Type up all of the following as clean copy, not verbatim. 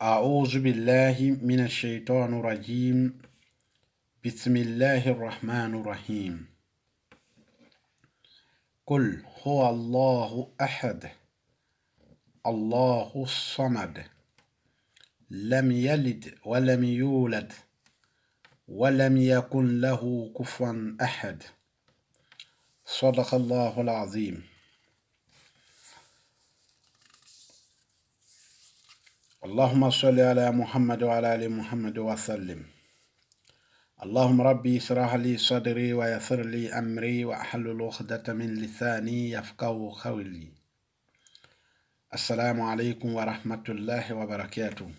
أعوذ بالله من الشيطان الرجيم. بسم الله الرحمن الرحيم. قل هو الله أحد الله الصمد لم يلد ولم يولد ولم يكن له كفوا أحد. صدق الله العظيم. اللهم صل على محمد وعلى آل محمد وسلم. اللهم ربي اشرح لي صدري ويسر لي أمري وأحلل عقدة من لساني يفقهوا قولي. السلام عليكم ورحمة الله وبركاته.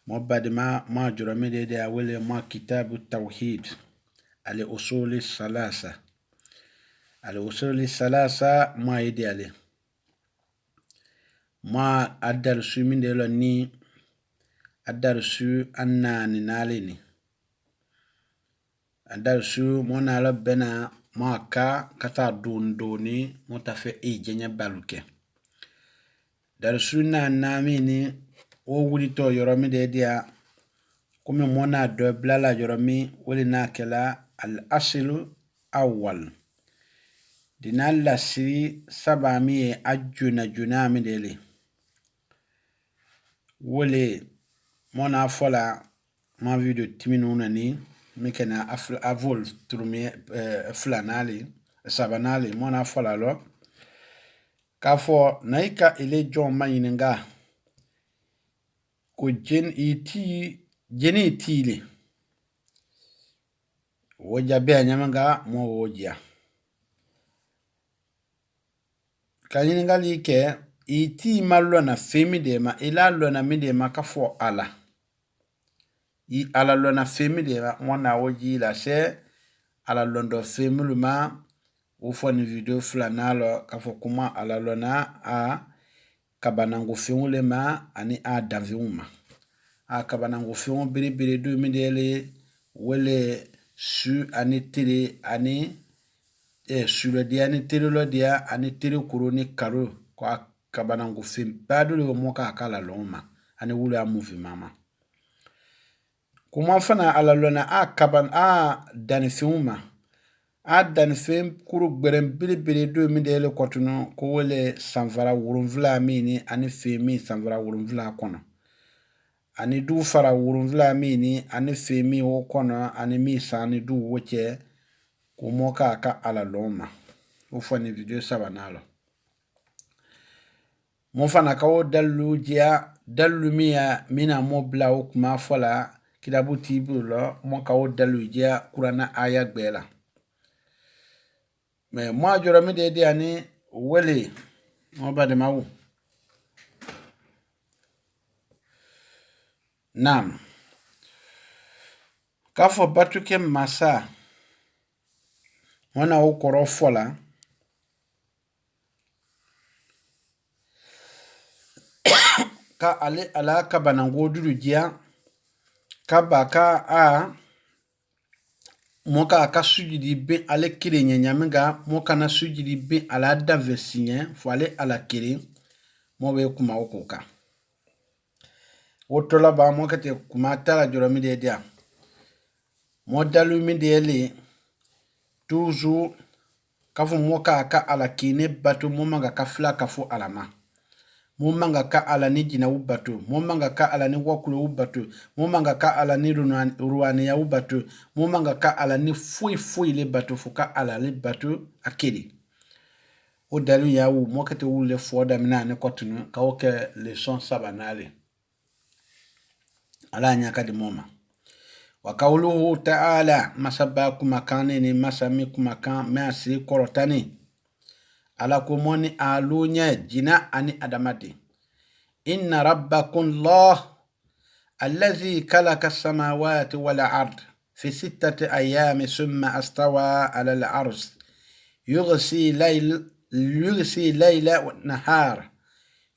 مبعد ما جرمي دي أولي ما كتاب التوحيد الأصول الثلاثة. الأصول الثلاثة ما يدي عليه ما الدرس من دلني الدرس أناني ناليني الدرس منا ربنا ما كتا دوني متفق إيجاني بالوكي درسو na namini o wulito yoromi de dia kumi mona do blala yoromi wuli na kela al asilu awwal dinal la siri sabami ajuna junami dele wuli mona fola ma video timinu nani mikena avol turmi flanali sabanali mona fola lo kafo naika ile John mayininga ko jeni itili woja be nyamanga mo woja kayininga like iti mallo na femi de ma ila lo na mi de ma kafo ala i ala lo na femi de ma mona woji la se ala londo femi luma ufo ni video flanalo kafo kuma ala lo na a kabanango fiungule ma ani a daviuma a kabanango fiung biri du midele wele su ani tiri ani su le dia ani tiri lo dia ani tiri kuruni karo kwa kabanango fim badu le moka akala loma ani wule a movie mama kuma fana ala lona a kaban a dani fiuma a dani fim kuru gberen biri du midele kotuno ko wele sanvara wurunvla mini ani fimi sanvara wurunvla kono ani du fara wurunvla mini ani fimi wo kono ani mi sani du woche ko moka ka ala loma ufani video sabanalo mo fana ka wo dallu jia dallu miya mina mobla wo kuma fola kidabu tibulo mo ka wo dallu jia kurana aya gbela me mo ajoro mi de ani wele mo bade mawu nam kafo batuke masa wana ukoro fola ka ale ala ka banango duru jia ka baka a moka ka sujidi be ale kire nyanyamiga moka na sujidi be ala da vesinye fo ale ala kire mo be kuma okuka wotola ba moka te kuma tala joro mi de dia mo dalu mi de le toujours kafu moka ka ala kine batu mo manga ka fla kafu alama mo manga ka ala ni jina ubatu mo manga ka ala ni wakulo ubatu mo manga ka ala ni ruani ya ubatu mo manga ka ala ni fui le batu fuka ala le batu akedi o dalu ya wu moka te wule foda mina ne kotunu ka oke leçon sabanale ala nyaka di moma wa qawluhu ta'ala masabaku makane ni masami kumakan measi korotani ala kumoni alunya jina ani adamati inna rabbakum Allah alladhi khalaqa as-samawati wal ard fi 6 ayami thumma astawa ala al-arsh yughsi layla wa nahar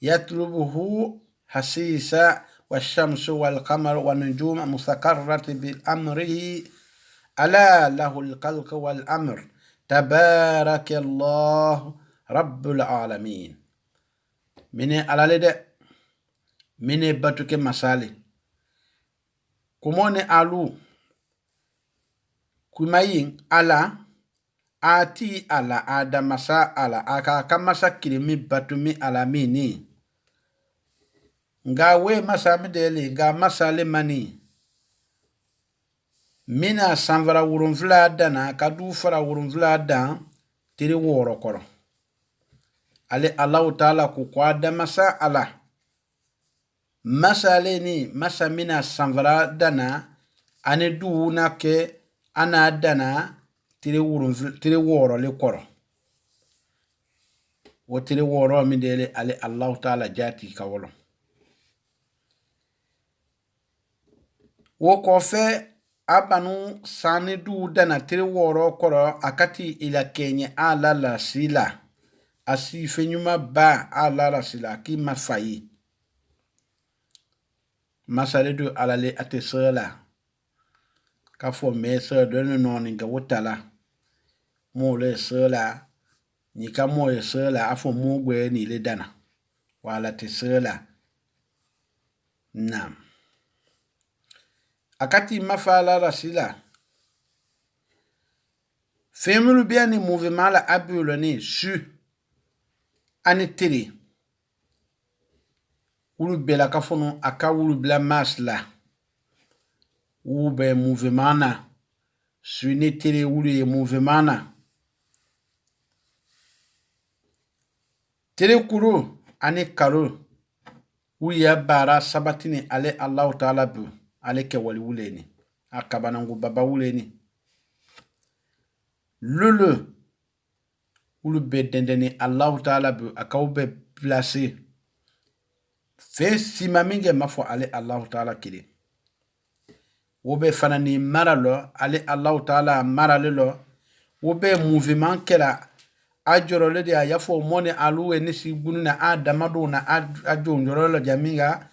yatlubuhu hasisa والشمس والقمر والنجوم مسخرات بأمره ألا له الخلق والأمر تبارك الله رب العالمين من على لده mine batu ke masale kumone alu kumayin ala ati ala adamasa ala aka kamasa kirimi batu mi ala mini nga we masa midele nga masale mani mina sanvara wurunvla dana kadu fara wurunvla dan tiri woro koro ale Allah taala ku kwa adamasa ala masale ni masa mina sanvara dana ane du na ke ana dana tiri woro le koro wo tiri woro mi dele ale Allah taala jati kawolo wo ko fe abanu sani du dana tiri woro koro akati ila kenye ala la sila asi fenyuma ba ala la sila ki mafayi masale du alale ate sela ka fo me se do no ni ga wotala mo le sela ni ka mo le sela afo mo gwe ni le dana wala te sela nam akati mafala rasila femulu bien ni mouvement la abulo ni su ani tiri ulu bela ka fono aka ulu bla masla ube mouvement na su ni tiri ulu ye mouvement na tiri kuru ani karu uya bara sabatini ale Allah taala bu ale ke wali wuleni akabanangu baba wuleni lulu ulu be dendeni Allah taala bu akawbe placer fe simaminge mafo ale Allah taala kile wobe fanani maralo ale Allah taala marale lo wobe mouvement kera ajoro le dia yafo mone aluwe nisi gununa adamado na ajo njoro jaminga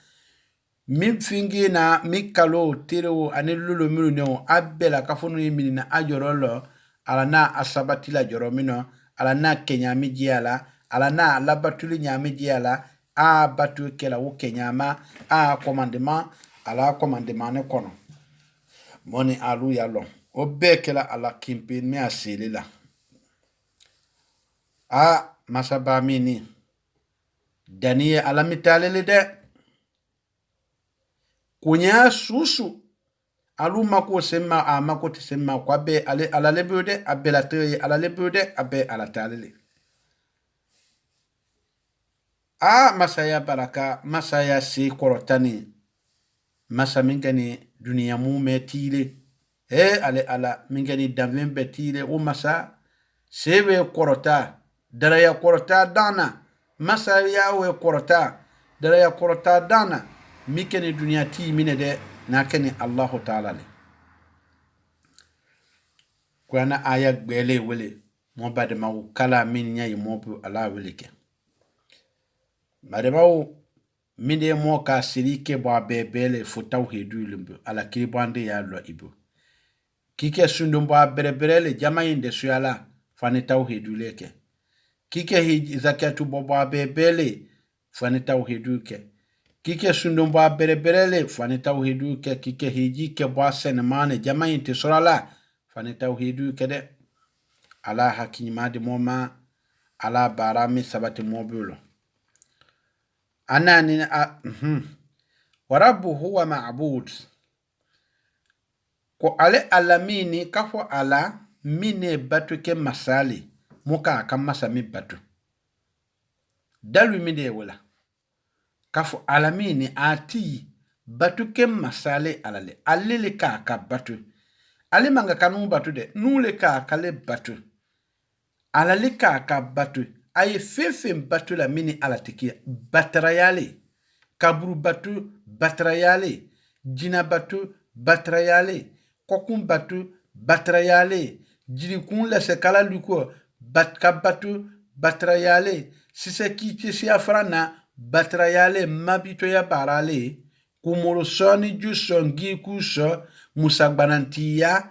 min fingi na mikalo tiro ani lulu miru ne abela kafunu yimini na ajoro lo ala na asabati la joro mino ala na kenya mijiala ala na labatuli nyamijiala a batu kela wo kenyama a commandement ala commandement ne kono moni alu ya lo obekela ala kimpi me asilila a masaba mini daniye ala mitalele de kunya susu alu mako sema a mako tisema kwa be ale ala lebude abela teye ala lebude abe ala talele a masaya baraka masaya si korotani masa mingani dunia mume tile ale ala mingani davembe tile o masa sebe korota daraya korota dana masa yawe korota daraya korota dana mikeni dunia ti mine de nakeni Allahu taala le kwana aya gbele wele mo bade ma kala min nyai mo bu ala wele ke mademaw minde mo ka sirike bo bebele fo tawhidu lumbu ala kibande ya lo ibu kike sundu bo bereberele jamayinde suyala fani tawhidu leke kike zakatu bo bebele fani tawhidu ke kike sundu bo bereberele fani tawhidu ke kike hiji ke bo senmane jamayinte surala fani tawhidu ke de ala hakima de moma ala barami sabati mobulo anani wa rabbu huwa ma'bud ko ale alamini kafo ala mine batu ke masali muka kan masa mi batu dalu mi de wala kafo alamini ati batu ke masali alale alele ka batu ale manga kanu batu de nule ka kale batu alale ka batu aye fefe batu la mini alatiki batrayale kaburu batu batrayale jina batu batrayale kokun batu batrayale jirikun lese kala luko batka batu batrayale siseki tisi afrana batrayale mabito ya barale kumoro soni juso ngiku so musagbanantiya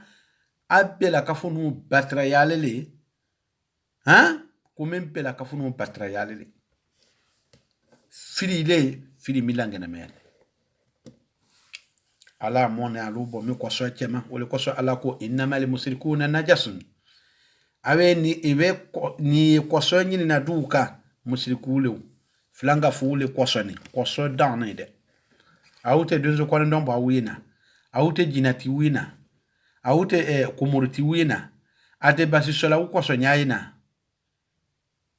abela kafunu batrayale le kumempela kafunu batrayale le firile fili milange na mele ala mona alubo mi kwa so chema wole kwa so ala ko innamal musrikuna najasun awe ni kwa so nyini na duka musrikule flanga fule kwa so dane de awute dozo kwa ndomba wina awute jinati wina awute kumurti wina ate basi sola kwa so nyaina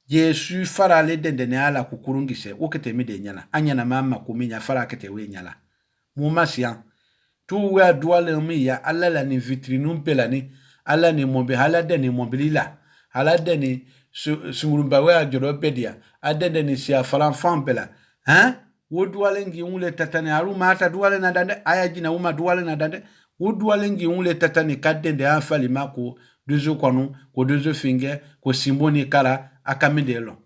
Jesu fara le dende ne ala kukurungise ukete mide nyala anyana mama kuminya fara kete we nyala mumasia tu we duale mi ya ala la ni vitrinum pelani ala ni mombe halade ni mobilila halade ni sumurumba we ajoro pedia adede ni sia fara fampela wo duale ngi unle tatane aruma hata duale na dande aya jina uma duale na dande wo duale ngi unle tatane kadende afali mako dozo kwanu ko dozo finge ko simboni kala akamidelo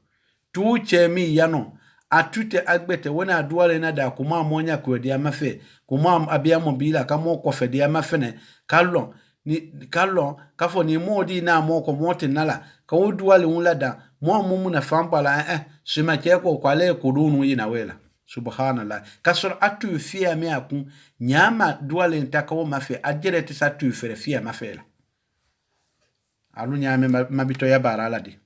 tu chemi yano atute agbete wona aduale na da kuma monya ko dia mafe kuma abia mobila kamo ko fe dia mafene kallon kafo ni modi na mo ko moti nala ka woduale unla da mo mumu na fampala sima cheko kwale kudunu ina wela subhanallah kasor atu fia me akun nyama duale ntakawo mafe ajere tisa tu fere fia mafela alu nyame mabito ya barala di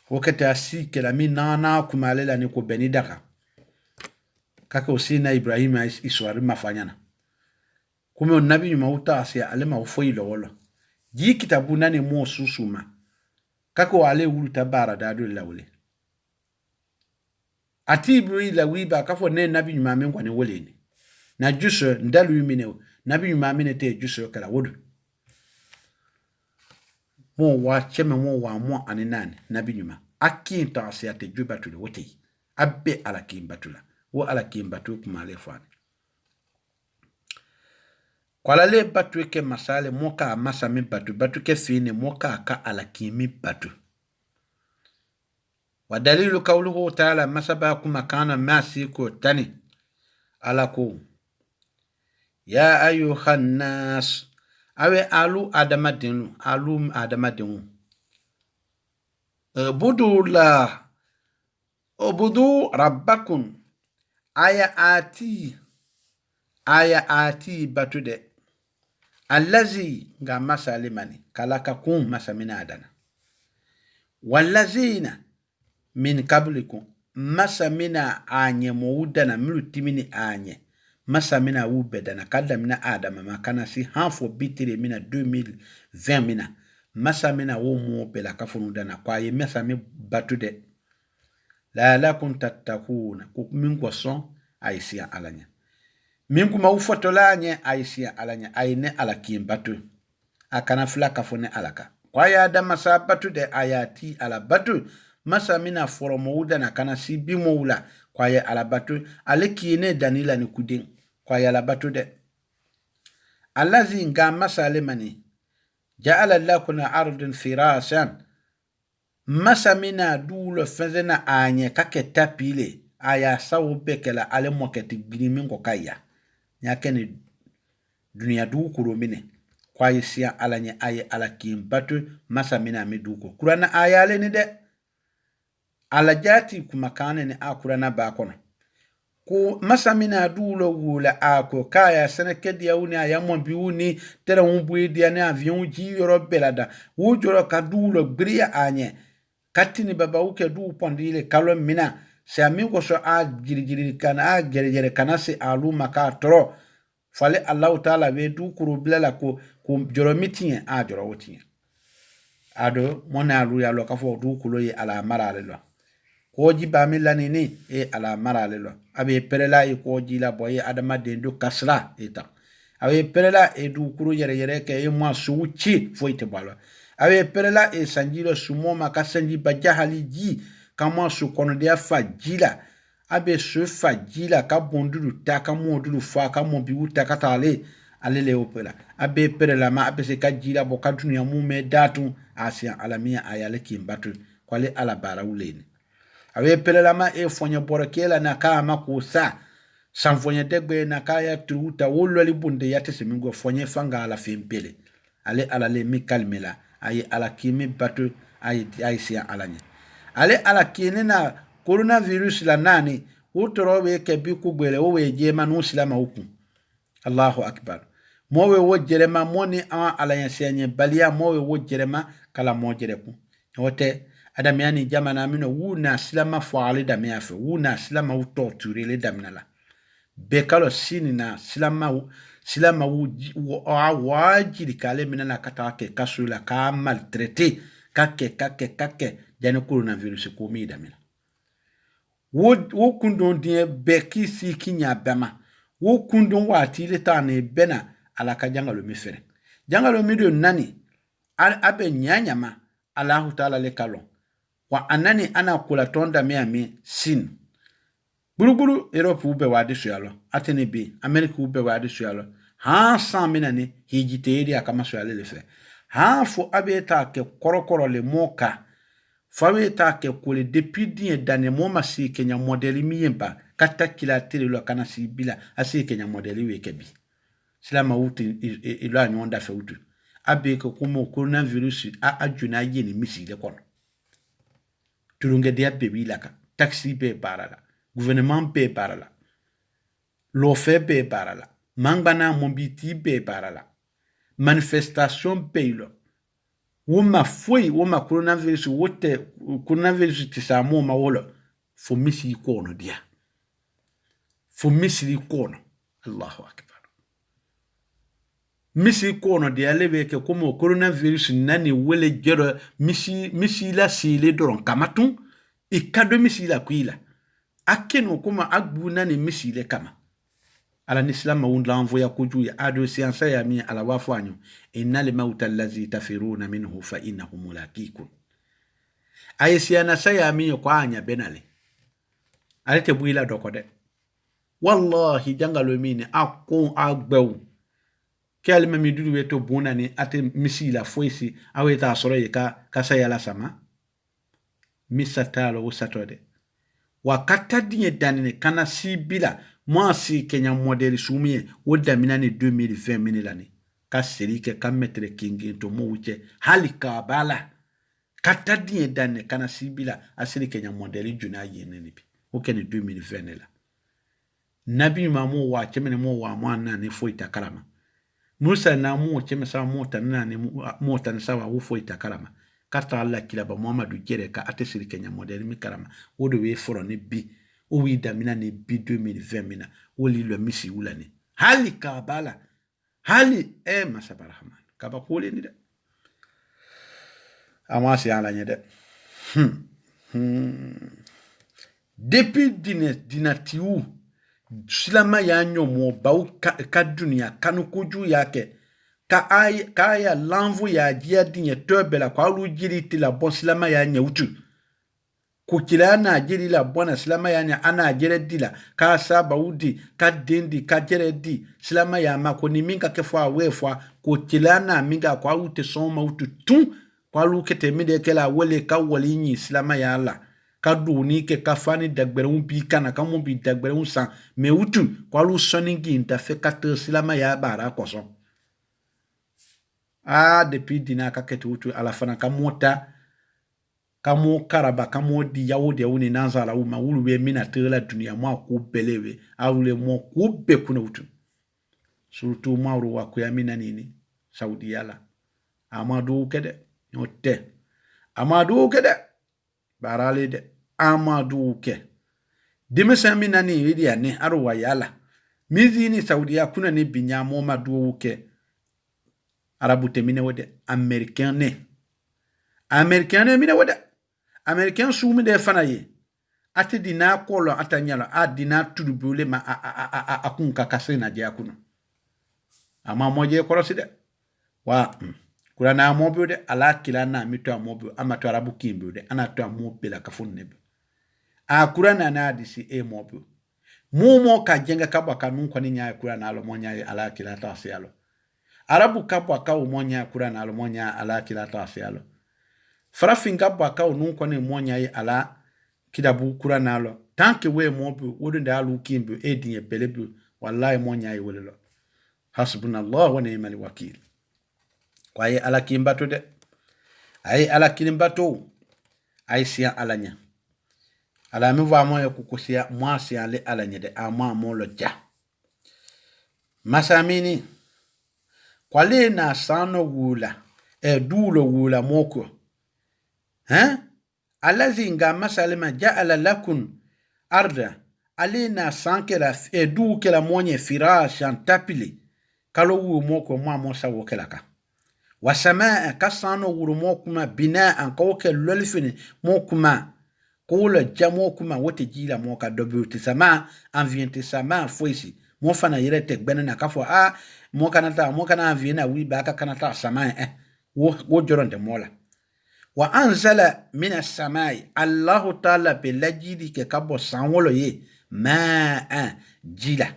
wakati asike la mi nana kumalela ni ko benidaka kaka usina Ibrahim iswari mafanyana kume nabi nyuma utasi alema ufoilo wala ji kitabu nani mo susuma kaka wale uluta bara dadu lawle ati Ibrahim la wiba kafo ne nabi nyuma mengwa ni woleni na juso ndalu yimine nabi nyuma mine te juso kala wodu mo wa cheme mo wa mo aninane nabi nyuma akinta asiate jubatule wote abbe ala kimbatula wo ala kimbatu kumale fani kwala le batu ke masale moka masa mi batu ke fini moka ka ala kimi batu wa dalilu qawluhu ta'ala masaba kuma kana masi ko tani ala ko ya ayuhan nas awe alu adamadinu budu rabbakum aya ati batude allazi ga masalimani kalakakum masamina adana wallazina min qablikum masamina anye muudana milutimini anye masamina ubedana kadamina adama makana si hanfo bitire mina 2020 mina masamina wo mo bela kafunudana kwa ye masami batude la lakum tattakuna min ko son aisia alanya min kuma ufotolanye aisia alanya aine alakim batu akana flaka fone alaka kwa ya adama sa batude ayati ala batu masamina foromo udana kana si bimoula kwa ya ala batu alekine danila ni kudin kwa ya ala batude allazi nga masalimani ja'ala lakuna ardun firasan masamina dulo fezena anye kake tapile aya sawo bekela ale moketi gbirimin ko kaya nyakene dunia du kuromine kwa isia alanye aye alakim batu masamina meduko kurana ayale ni de alajati kumakane ni akurana bakono ku masamina dulo wula ako kaya senekedi ya uni ayamon biuni tere umbuidi dia ne avion ji yoro belada wujoro kadulo bria anye katini baba uke du pondile kalom mina se amigo so a jirigiri kana a gerejere kana se alu maka tro fale Allah taala we du kuru blela ko joro mitinye a joro wotinye ado mona alu ya lo kafo du kulo ye ala marale lo koji ba milani ni ala marale lo abe perela e koji la boye adama dendo kasra eta abe perela e du kuru yere ke e mo suuchi foite balo abe perela e sanjilo sumo makasanji bajahali ji kama su kono dia fajila abe su fajila ka bondulu ta ka modulu fa ka mo bi uta ka tale alele opela abe perela ma abe se ka jila bo ka dunya mu me datu asia alamia ayale kimbatu kwale ala bara uleni abe perela ma e fonye borokela na ka makusa sanfonye degbe na ka ya tuuta wololi bunde yate semingo fonye fanga ala fempele ale alale mi kalmela ay ala kimi batu ay sia alanya ale ala kini na coronavirus la nani utoro we ke bi ku gbele o we je ma nu silama uku Allahu akbar mo we wo jerema mo ni an ala yan senye balia mo we wo jerema kala mo jereku wote adamiani jamana mino wuna silama fo ale da me afa wuna silama u torture le damnala be kalo sini na silama wu wajiri kale minana kata ke kasula ka maltraité kake jani coronavirus ko mi damina wo kundon die be kisi kinya bema wo kundon wati le tane bena ala ka jangalo mi fere jangalo mi do nani abe nyanya ma Allahu taala le kalon wa anani ana kula tonda mi sin Buru Europe ube wadi suyalo atene bi America ube wadi suyalo ha samina ni hijiteri akama suyale le fe ha fo abeta ke korokoro le moka faweta ke kule depuis die dane mo masi kenya modeli miyemba kata kila tele lo kana si bila asi kenya modeli we kebi sila mawuti ilo anyonda fe utu abe ko kumo coronavirus a ajuna yeni misi le kono turunge dia bebi laka taxi be barala gouvernement be barala l'offre be barala mangana mombiti be barala manifestation be lo woma foi woma coronavirus wote coronavirus tisamo mawolo fo misi kono dia fo misi kono Allahu akbar misi kono dia lebe ke como coronavirus nani wele jero misi la sile doron kamatun ikado misi la kuila akeno kuma agbuna ni misile kama ala nislama undla envoya kuju ya ado siansa ya mi ala wafanyo innal mauta allazi tafiruna minhu fa innahu mulaqikum ayesiana saya mi kwa anya benale alete buila dokode wallahi jangalo mini akon agbew kelme mi dudu weto bunani ate misila foisi aweta soro ka saya la sama misatalo usatode wakata dinye danine kana si bila mwasi Kenya modeli sumie woda minani 2020 minilani ka serike ka metre kingi to mouche hali ka bala kata dinye danine kana si bila asiri Kenya modeli juna yenene bi okene 2020 la nabi mamu wa chemene mo wa mwana ne foita kalama musa na mu cheme sa mota nani mota nsawa wo foita kalama kata Allah kila ba Muhammadu jere ka atesiri Kenya modeli mi karama wodo we foro ni bi o wi damina ni bi 2020 mina woli lo misi ulani hali ka bala hali masabarahman ka ba kole ni de amasi ala nyede depuis dinatiu silama ya nyomo ba ka dunia kanu kuju yake ka ya lanvu ya dia dinye tobela kwa lu jiri tila bon silama ya nyautu kukila na jiri la bona silama ya nya ana jere dila ka saba udi ka dendi ka jere di silama ya makoni minga ke fwa wefwa kukila na minga kwa ute soma utu tu kwa lu kete mide kela wele ka wali nyi silama ya la ka duni ke ka fani dagbere un bi kana ka mo bi dagbere un san me utu kwa lu soningi nta fe ka te silama ya bara koso depuis dina ka kete utu ala fana ka mota kamo karaba kamo di yawode woni nanzala uma wulwe mina tela dunia mwa ku belewe awule mo ku be kuna utu surtout mawru wa ku yamina nini saudi yala amadu kede yote amadu kede barale de amadu ke dimesa mina ni idi ane arwa yala mizi ni saudi ya kuna ni binyamo madu ke arabu temine wode americain ne mine wode americain sumi de fanaye ati dina kolo atanyala dina tudubule ma akunka kasena je akuno ama moje koroside wa kula na mobude ala kila na mito amobu ama to arabu kimbude ana to amobu la kafunne kula na adisi mobu mumo ka jenga kabwa kanun kwa ninya kula na alo monya ala kila tasialo arabu kabwa ka umonya kula na alo monya ala kila tasialo farafinga baka onu ko ne monya yi ala kidabu kura nalo tanke we mobu wodu da alu kimbu edin belebu wallahi monya yi wolelo hasbunallahu wa ni'mal wakeel kwa yi ala kimbato de ay ala kimbato ay sia alanya ala mi va mo ya kukusia mo si ale ala nyede ama mo lo ja masamini kwale na sano wula dulo wula moko alazi nga masalima ja'ala lakum arda alina sankela du kela monye firashan tapili kalo wu moko mo sa wokela ka wasamaa kasano wuru mokuma bina'an kawke lolfini mokuma kola jamo kuma wote jila moka dobuti sama enviente sama foisi mo fana yere te gbene na kafo mo kana enviena wi ba ka kana ta sama wo joronde mola wa anzala min as-samai Allah ta'ala bilajidi ke kabo sanwolo ye ma'a jila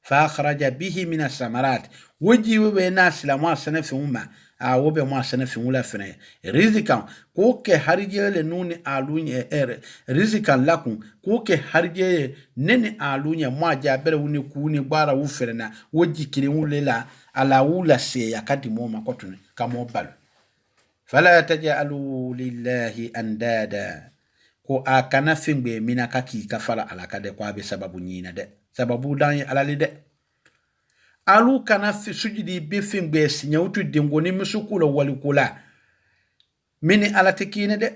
fa akhraja bihi min as-samarat waji we nas la mo sana fi umma wobe mo sana fi wula fene rizikan ko ke harje le nuni alunye rizikan lakum ko ke harje nene alunye mo jabere wuni kuni gbara wu ferena waji kire wulela ala wula se yakati mo makotune kamo balu fala taj'alu lillahi andada ko akana fingbe mina kaki kafala alakade kwa be sababu nyina de sababu dan alali de alu kana fi sujudi be fingbe sinyawtu dingoni musukula walikula mini alatikine de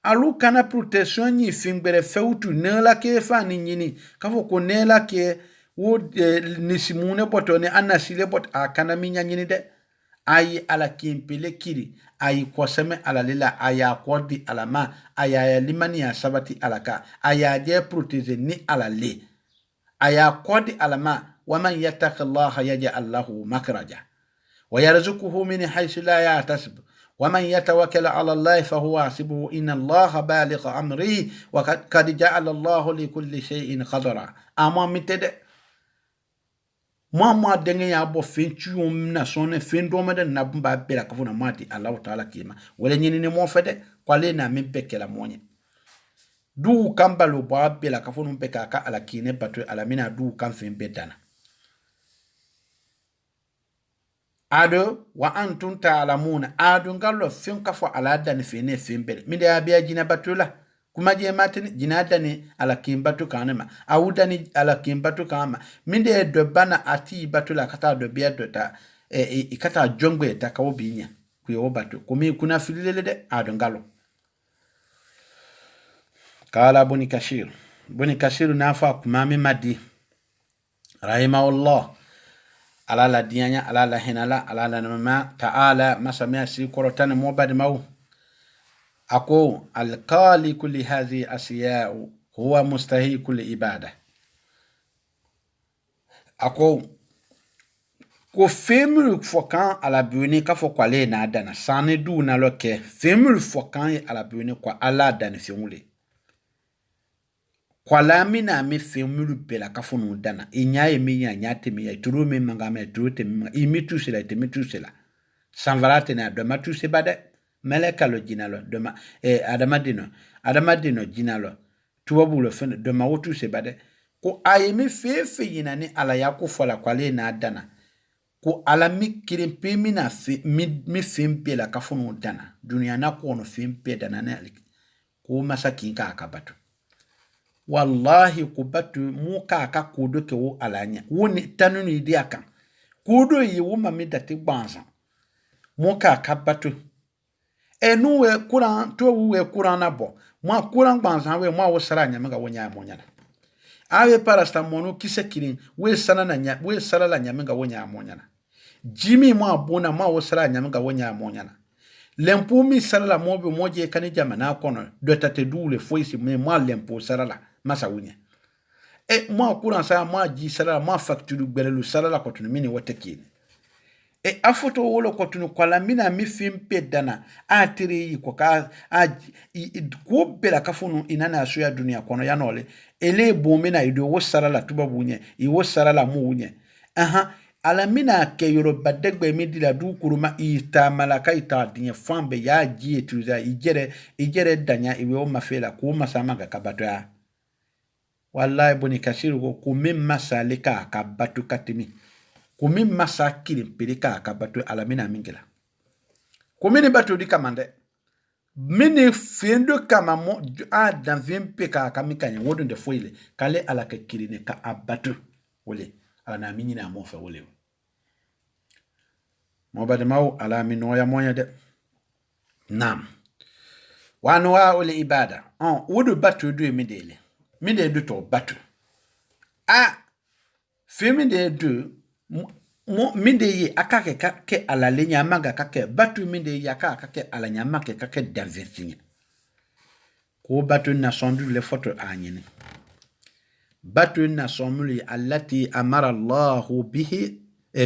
alu kana protection ni fingbere fewtu nela ke fani nyini kafo ko nela ke wo nisimune botone anasile bot akana minya nyini de ayi ala kimpele kiri ayi koseme ala lila aya kodi alama aya limani ya sabati alaka aya je protege ni ala le aya kodi alama waman yattaqillaha yaj'al lahu makhraja wa yarzuquhu min haythu la yahtasib waman yatawakkal ala allahi fahuwa hasbuhu inna allaha baligh amrihi wa qad ja'ala allahu li kulli shay'in qadara ama mitede moi dengue ya bo fentu na sonne fendo mede na bumba bela kafuna mati Allah taala kima wala nyini ne mo fede kwale na mebeke la monye du kambalo ba bela kafuna mpeka ka ala kine patu ala mina du kan fembe dana ado wa antum ta'lamuna ado ngallo fen kafo ala dan fene fembe minde abia jina batula kuma je matini jinadani ala kimbatu kanema awudani ala kimbatu kama minde do bana ati batula kata do biya do ta ikata jongwe ta kawo binya kuyo batu kumi kuna filile de adongalo kala buni kashir nafa kumami madi rahimahullah ala la dianya ala la hinala ala la nama ta'ala masamia si korotane mobadi mau ako alqali kulli hadhi asiya'u huwa mustahiqu li ibada ako ko femul fokan ala buni ka fo kwale na dana sane du na loke femul fokan ala buni kwa ala dana fiumule kwala mina mi femul bela ka fo no dana inyaye mi nyate mi turu mi manga me turu te mi imitu sela te mitu sela sanvarate na do matu se bade meleka lo jinalo doma adamadino jinalo tuwabulo fen doma wotu se bade ko ayemi fefe yina ni ala yako fola kwale na dana ko ala mi kirimpe mi na mi fempe la kafunu dana dunia na ko no fempe dana ne alik ko masakin ka akabatu wallahi ko batu mu ka ka kodo ke wo alanya woni tanunu idi aka kodo yi wo mami dati gbanza mu ka akabatu enu we kuran to we kuran na bo mo kuran gbanza we mo wo sara nya mega wonya amonya na awe paracetamol kise kirin we sana na nya we sara la nya mega wonya amonya na jimi mo abona mo wo sara nya mega wonya amonya na lempo mi sara la mo be mo je kanija mana kono do tate dule foisi me mo lempo sara la masa wonya mo kuran sa mo ji sara mo facture gbelelu sara la kotunu mini wotekini afoto wolo kotunu kwala mina mi fimpe dana atiri yi koka ko bela kafunu inana aso ya dunia kono ya nole ele bomena ido wo sarala tubabunye i wo sarala muunye ala mina ke yoruba degbe mi dila du kuruma ita malaka ita dinye fambe ya ji etuza ijere danya iwe o mafela ko masama ga kabato ya wallahi boni kashiru ko mimma salika kabatu katimi kumi masakiri mpeleka akabatu alamina mingila kumini batu di kamande mini fendo kama mo a dan vimpe ka kamikanya wodon de foile kale ala ka kirine ka abatu wole ala na minyi na mo fa wole mo bade maw ala min no ya moya de nam wanu wa wole ibada wodo batu do mi de do to batu a femi de do mi de yi akake ke ala le nyamaga kake batu mi de yi akaka ke ala nyamake kake dan vinsinya ko batu na sondu le photo anyini batu na somuli allati amara Allah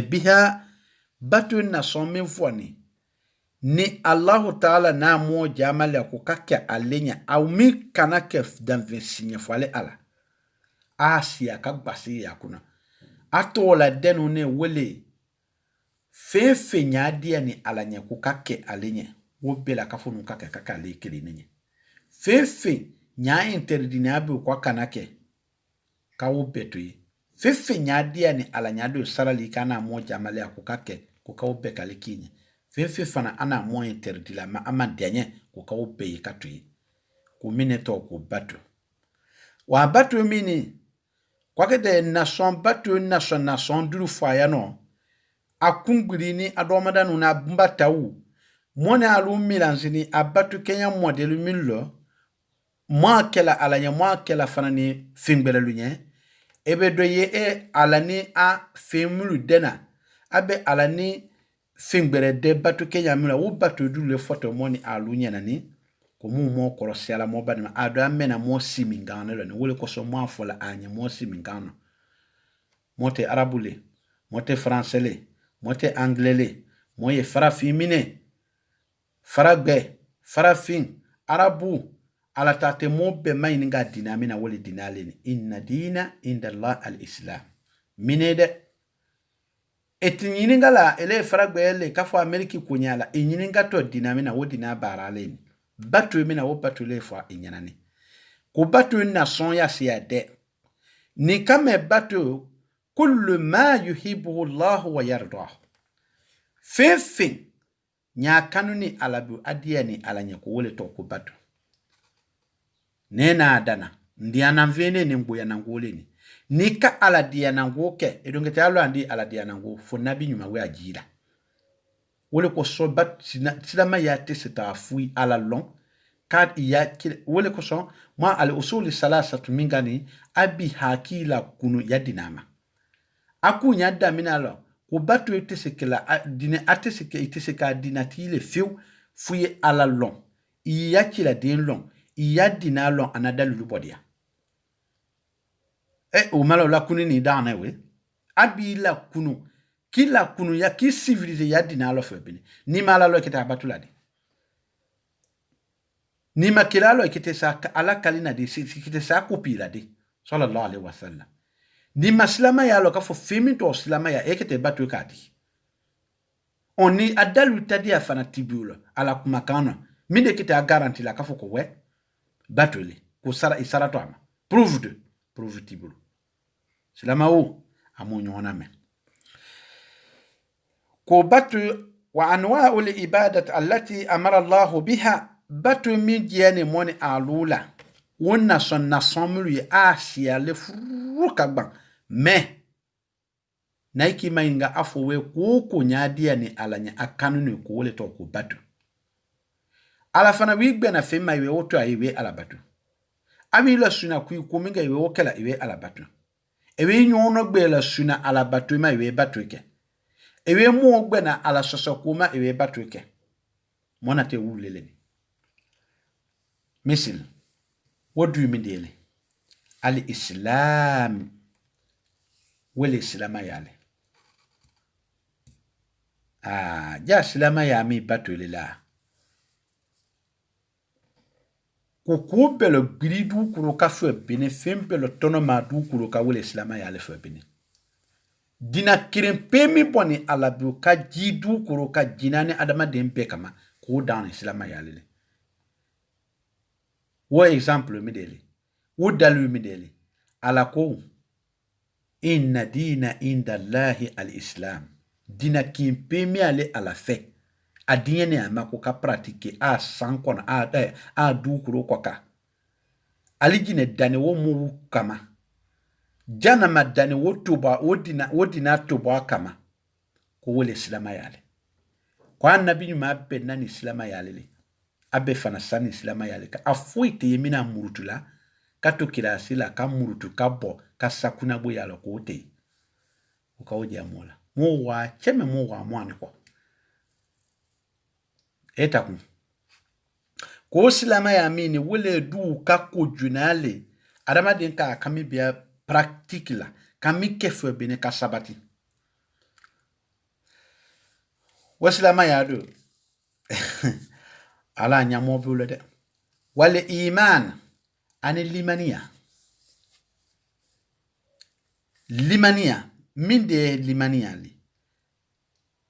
biha batu na somi foni ni Allah ta'ala na mo jamala ko kake alenya au mi kanake dan vinsinya fale ala asia ka gbasi yakuna atola denu ne wele fefe nyadia ni alanya ku kake alenye wo bela kafunu kake kaka le kele nenye fefe nya interdina bu kwa kanake ka wo betui fefe nyadia ni alanya do sarali kana moja male ku kake ku ka wo be kale kinye fefe fana ana mo interdila ma ama denye ku ka wo be katui ku mineto ku batu wa batu mini kwa kete nation batu nation duru faya no akunguri ni adomada no na mbatawu mona alu milanzini abatu kenya modelu minlo mo kela alanya mo kela fanani fingbele lunye ebe doye alani a femulu dena abe alani fingbere de batu kenya mila wo batu dulu le photo moni alu nyana ni ko mo korosiala mo banima ado amena mo simingano le wole ko so mo afola anya mo simingano mote arabule mote français le mote anglais le moye farafimine faragbe farafin arabu ala tate mo be mayinga dinamina wole dinale ni inna dina inda Allah al-islam minede etinyini ngala ele faragbe le kafo ameriki kunyala enyini ngato dinamina wo dina barale ni batu mina wo batu le fwa inyanani ko batu na son ya siade ni kame batu kullu ma yuhibbu Allah wa yardah fefe nya kanuni alabu adiani alanya ko wole to ko batu nena adana ndiana mvene ni mbuya na ngole ni nika ala dia na ngoke edongete alo andi ala dia na ngo fo nabi nyuma we ajira wole ko so bat silama ya tesita fui ala long kad ya wole ko so ma al usul salasatu mingani abi hakila kunu ya dinama akunya damina lo ko batu etesekela dine ateseke iteseka dinatile fiu fui ala long ya kila din long ya dinalo anadalu lubodia o malo la kunu ni dana we abi la kunu kila kunu ya ki civilise ya dinalo febini ni mala lo kita batuladi ni makila lo kite sa ala kalina di kite sa kopila di sallallahu alaihi wasallam ni maslama ya lo ka fo femi to slama ya ekete batu kadi oni adalu tadi afana tibulo ala kumakana minde kite a garanti la ka fo ko we batuli ko sara isara to ama prove tibulo slama o amonyo ona me ko batu wa anwa'ul ibadat allati amara Allah biha batu mi diane moni alula wonna sonna somulu ya asia le furukagban me naiki mainga afowe ko nyadia ni alanya akanu ni ko wole to ko batu ala fana wigbe na fema iwe woto ayiwe ala batu ami la suna ku minga iwe wokela iwe ala batu ewe nyono gbe la suna ala batu ma iwe batu ke ewe mu ogbe na ala soso ma iwe batu ke mona te wulele ni misil what do you mean daily al-islam wele islama yale ja islama ya mi batu lela kukubelo gridu kuro ka fwe bene fembelo tono ma du kuro ka wele islama yale fwe bene dina kirempemi boni alabu ka jidu kuro ka jinane adama dempe kama ko dan islama yale wo example mi dele wo dalu mi dele ala ko inna dina inda Allahi al-islam dina kimpemi ale ala fe adiɲɛ ne a ma ko ka pratique a san kɔnɔ a dukuro kɔka alijine dani wo mu kama janama dani wo tuba wo dina tuba kama ko wole silama yale ko annabi nyuma be nani silama yale le abe fana sani silama yale ka afoite yemina murutula ka to kirasi la ka murutu ka bo ka sakuna bo yalo ko te o ka oje amola mo wa cheme mo wa mo aniko eta ko silama ya mini wole du ka ko junale adama den ka kami bia pratique la kami kefo bene ka sabati wasilama ya do ala nyamo bulo de wale iman ani limania min de limania li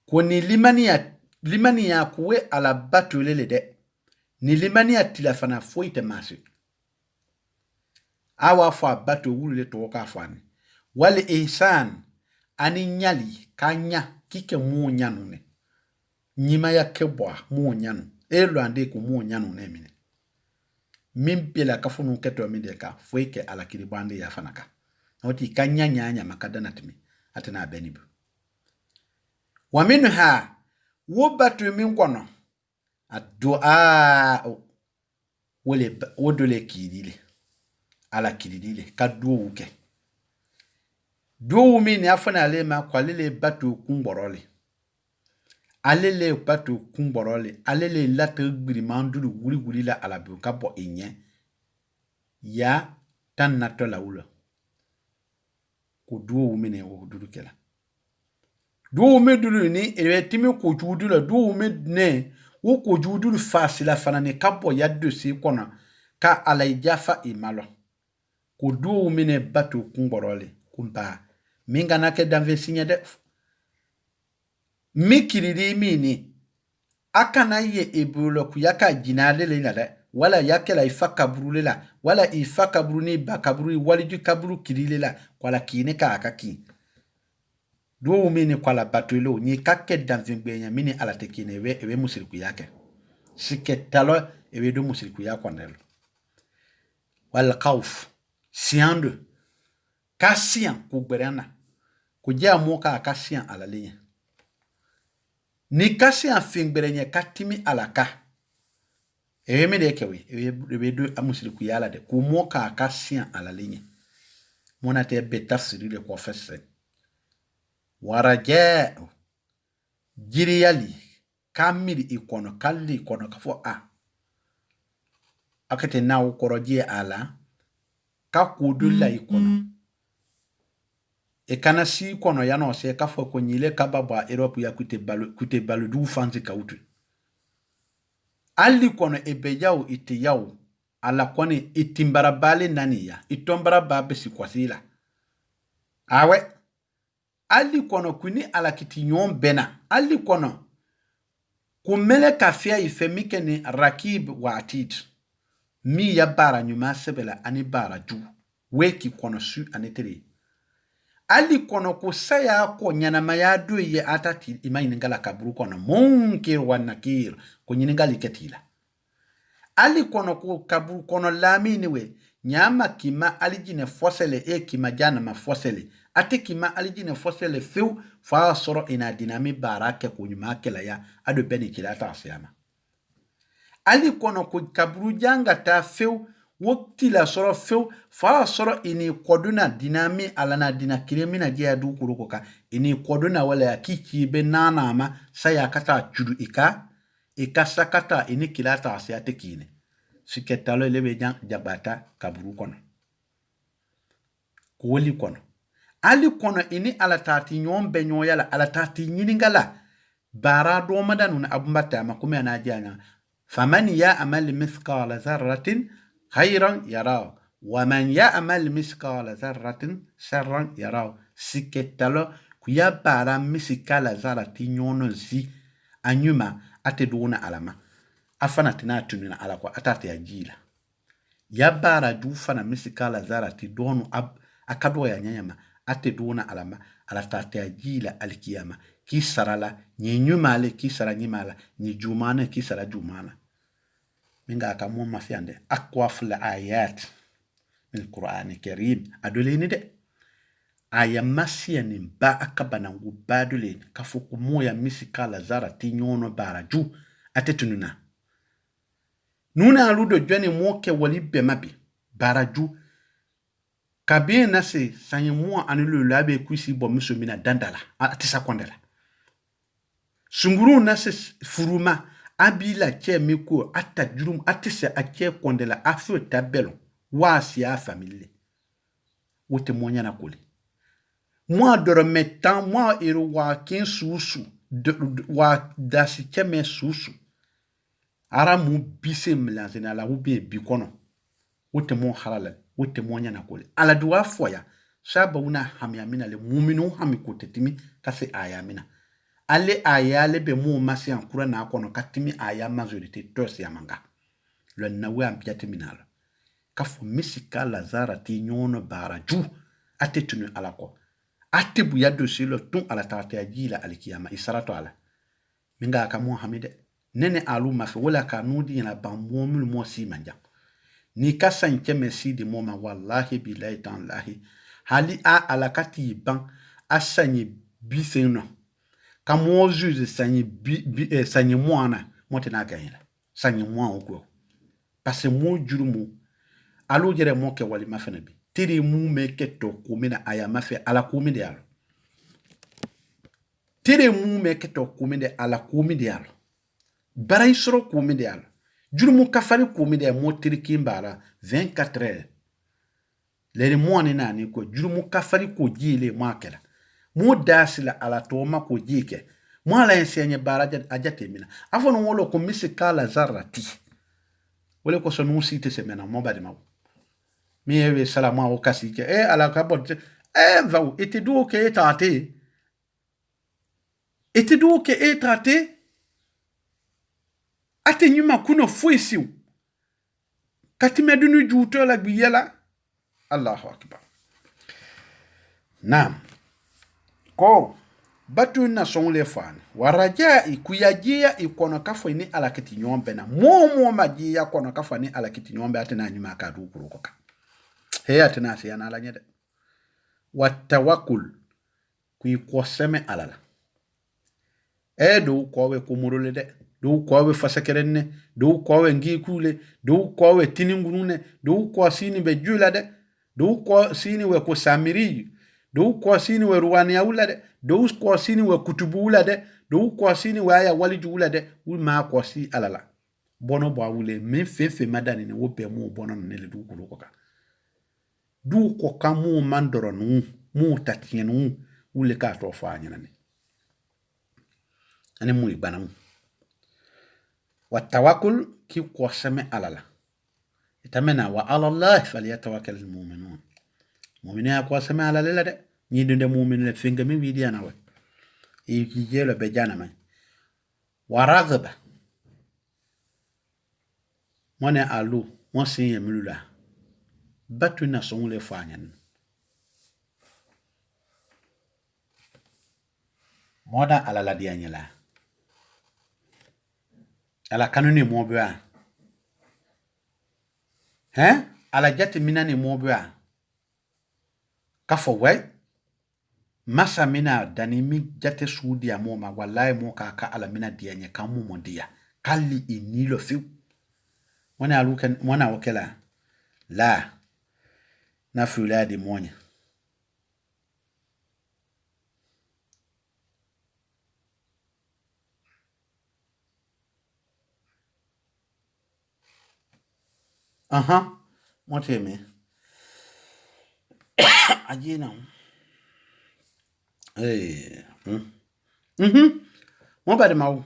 koni limania kuwe ala batulele de ni limania tilafana foite masi awa fa batu wulule to ka fani wale ihsan ani nyali kanya kike mu nyanu ne nyima ya kebwa mu nyanu elo ande ku mu nyanu ne mine min pela ka funu keto mi de ka foike ala kiri bande ya fanaka oti kanya nyanya makadana timi atana benibu wa minha wo batu min kono addu'a wole wodole kidile ala kidile ka duwo ke duwo mi ni afana ale ma kwalele batu kumborole alele batu kumborole alele lata gbiri mandulu guri la ala bu ka bo enye ya tan nato la ulo ko duwo mi ne wo duru kela duwo mi duru ni e timi ko judu la duwo mi ne wo ko judu fasila fana ne ka bo ya dosi kona ka ala ijafa imalo ko duwo mi ne batu kumborole kumpa minga nake danve sinya de mikiriri mini akana ye ebulo kuyaka jinale le la wala yake la ifaka brule la wala ifaka bruni bakabru waliju kabru kirile la kwala kine ka akaki do mini kwala batulo ni kake danve gbenya mini ala tekine ewe musiriku yake siketalo ewe do musiriku yako ndelo wal khawf siando kasian kugberana kujia moka kasian ala linya ni kasian fingberenye katimi alaka ewe me de kewe ewe do amusiriku yala de ku moka kasian ala linya mona te betafsiri le ko fesse waraja jiriyali kamiri ikono kalli ikono kafo akete na ukoroje ala ka kudulla ikono e kana si kono ya no se ka fo ko nyile ka baba Europe ya kute balu du fanzi ka utu ali kono e bejaw ite yaw ala kone itimbara bale nani ya itombara babe si kwasila awe ali kono kuni ala kiti nyon bena ali kono kumele kafia ifemike ni rakib wa atid mi ya bara nyuma sebela ani bara ju weki kono su anetere ali kono ko saya ko nyanama ya do ye atati imayini ngala kaburu kono munkir wa nakir ko nyini ngali ketila ali kono ko kaburu kono lamini we nyama kima alijine fosele kima jana ma fosele ate kima alijine fosele feu fa soro ina dinami barake ko nyuma kela ya ado beni kilata asiyama ali kono ko kaburu janga ta feu wokti la soro feu fa soro ini koduna dinami alana dinakiremina je adu kurukoka ini koduna wala ya kiki be nana ma saya kata chudu ika sakata ini kilata asiate kine siketalo lebe jabata kaburu kono woli kono ali kono ini alatati nyombe nyoyala alatati nyiningala bara do madanu na abumbata makume na jana faman ya amal mithqala dharratin khayran yaraw wa man ya'mal mithqala dharratin sharran yaraw siketalo kuya bara misikala zarati nyono zi anyuma ateduna alama afana tina tunina ala kwa atata ya jila ya bara du fana misikala zarati donu akado ya nyanyama ateduna alama ala tata ya jila alkiyama ki sarala ni nyumale ki sara nyimala ni jumana ki sara jumana minga ka mo mafiande akwaf la ayat min Qur'an Karim adoleni de aya masiani ba akabana ngu badule kafuku moya misikala zara tinyono baraju atetununa nuna aludo jwani moke wali bemabi baraju kabe na se sanyi mo anulu labe kwisi bo misomina dandala atisa kwandela sunguru na se furuma abila che miko atajurum atise ache kwandela afio tabelo wasi a famille wote monya na kuli moi dorme tan moi ero wa kin susu wa dasi cheme susu ara mu bise mlanzina la ube bikono wote mo halala wote mo nyana kole ala duwa foya shaba una hamyamina le muminu hamikotetimi kase ayamina ale ayale be mu masi ankura na akono katimi aya majorité tos yamanga le nawe ampiate minala kafu misika lazara ti nyono baraju atetunu alako atibu ya dosilo tun ala tarte ya jila alikiyama isarato ala minga aka Muhammad nene alu mafi wala ka nudi yana ba momul mo si manja ni kasan keme si di moma wallahi billahi ta'alahi hali a alakati ban asanyi biseno ka mo juge sanyi sanyi moana motena gayela sanyi moa oko parce mo jurumu alu jere mo ke wali mafena bi tiri mu me keto kumina aya mafe ala kumide yalo tiri mu me keto kumide ala kumide yalo baray soro kumide yalo jurumu kafari kumide mo tiri kimbara 24 heures le mo ni nani ko jurumu kafari ko jile makela mo dasila ala toma ko jike mo ala ensenye baraja ajate mina afono wolo ko misikala zarati wole ko sonu site semena mo badi mawo mi ewe salama o kasike ala ka botte va ete do ke etate ate nyuma kuno fuisiu katime dunu juto la biyela Allahu akbar naam ko batu na songle fani waraja ikuyajia ikono kafo ni alakiti nyombe na momo majia kono kafo ni alakiti nyombe atena nyuma ka dukurukoka heya tena siyana ala nyede watawakul kui koseme alala do kowe kumurule de do kowe fasakerenne do kowe ngikule do kowe tiningunune do ko sini be jula de do ko sini we ko samiri do ko sini we ruwani yaula de do ko sini we kutubula de do ko sini we aya wali jula de wi ma ko si alala bono bo awule men fefe madani ne wo be mo bono ne le du kurukoka du ko kamu mandoro nu mu tatienu ule ka to fanya nani ane mu ibanam wa tawakkul ki ko same alala itamena wa ala allah falyatawakkal almu'minun mu'mina ko same alala la de ni dunde mu'min le finga mi wi diana wa e ki jelo be jana man wa raghaba mone alu mo sin yemulula batu na songle fanyan moda alala dianyela ala kanuni mobwa ala jati minani mobwa kafo way masa mina danimi jate sudia moma wallahi mo ka ala mina dianye kamu mondia kalli inilo fi wana alukan wana wakela la na fula di monya moteme ajina mo bade mawu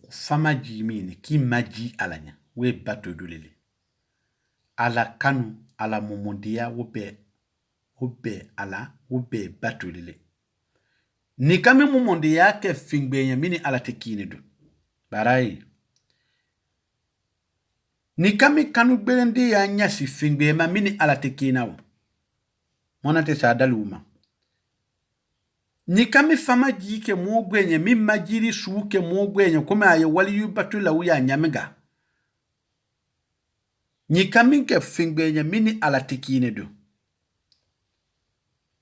famaji mini ki maji alanya we bato dulele ala kanu ala momondia wobe bato lele ni kame momondia ke fingbe mini ala tekine du barai ni kami kanu gbelendi ya nyasi fingbe ma mini ala te kinawo mona te sa daluma ni kami fama jike mo gwenye mi majiri suke mo gwenye kuma aye wali yu batula uya nyamiga ni kami ke fingbe nya mini ala te kinedo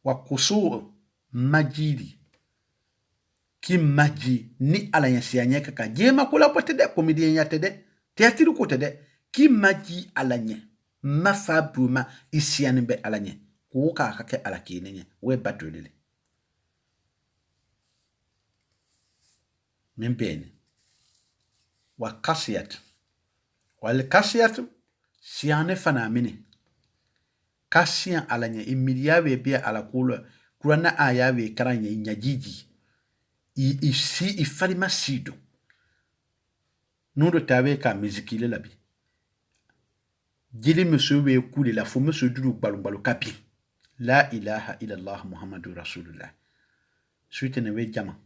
wa kusu majiri ki maji ni ala yansi anyeka ka jema kula pote de komedi nya tede teatiru ko tede ki maji ala nye mafa buma isiane be ala nye ko ka ka ke ala kinenye we batulele membeni wa kasiyat wal kasiyat siane fana mini kasiyan ala nye imiliyawe bia ala kula kurana ayawe karanye nyajiji isi ifalima sido nudo tawe ka mizikile labi jili mesuwe kule la fu mesu dulu balu kapi la ilaha illallah muhammadu rasulullah suite ne we jama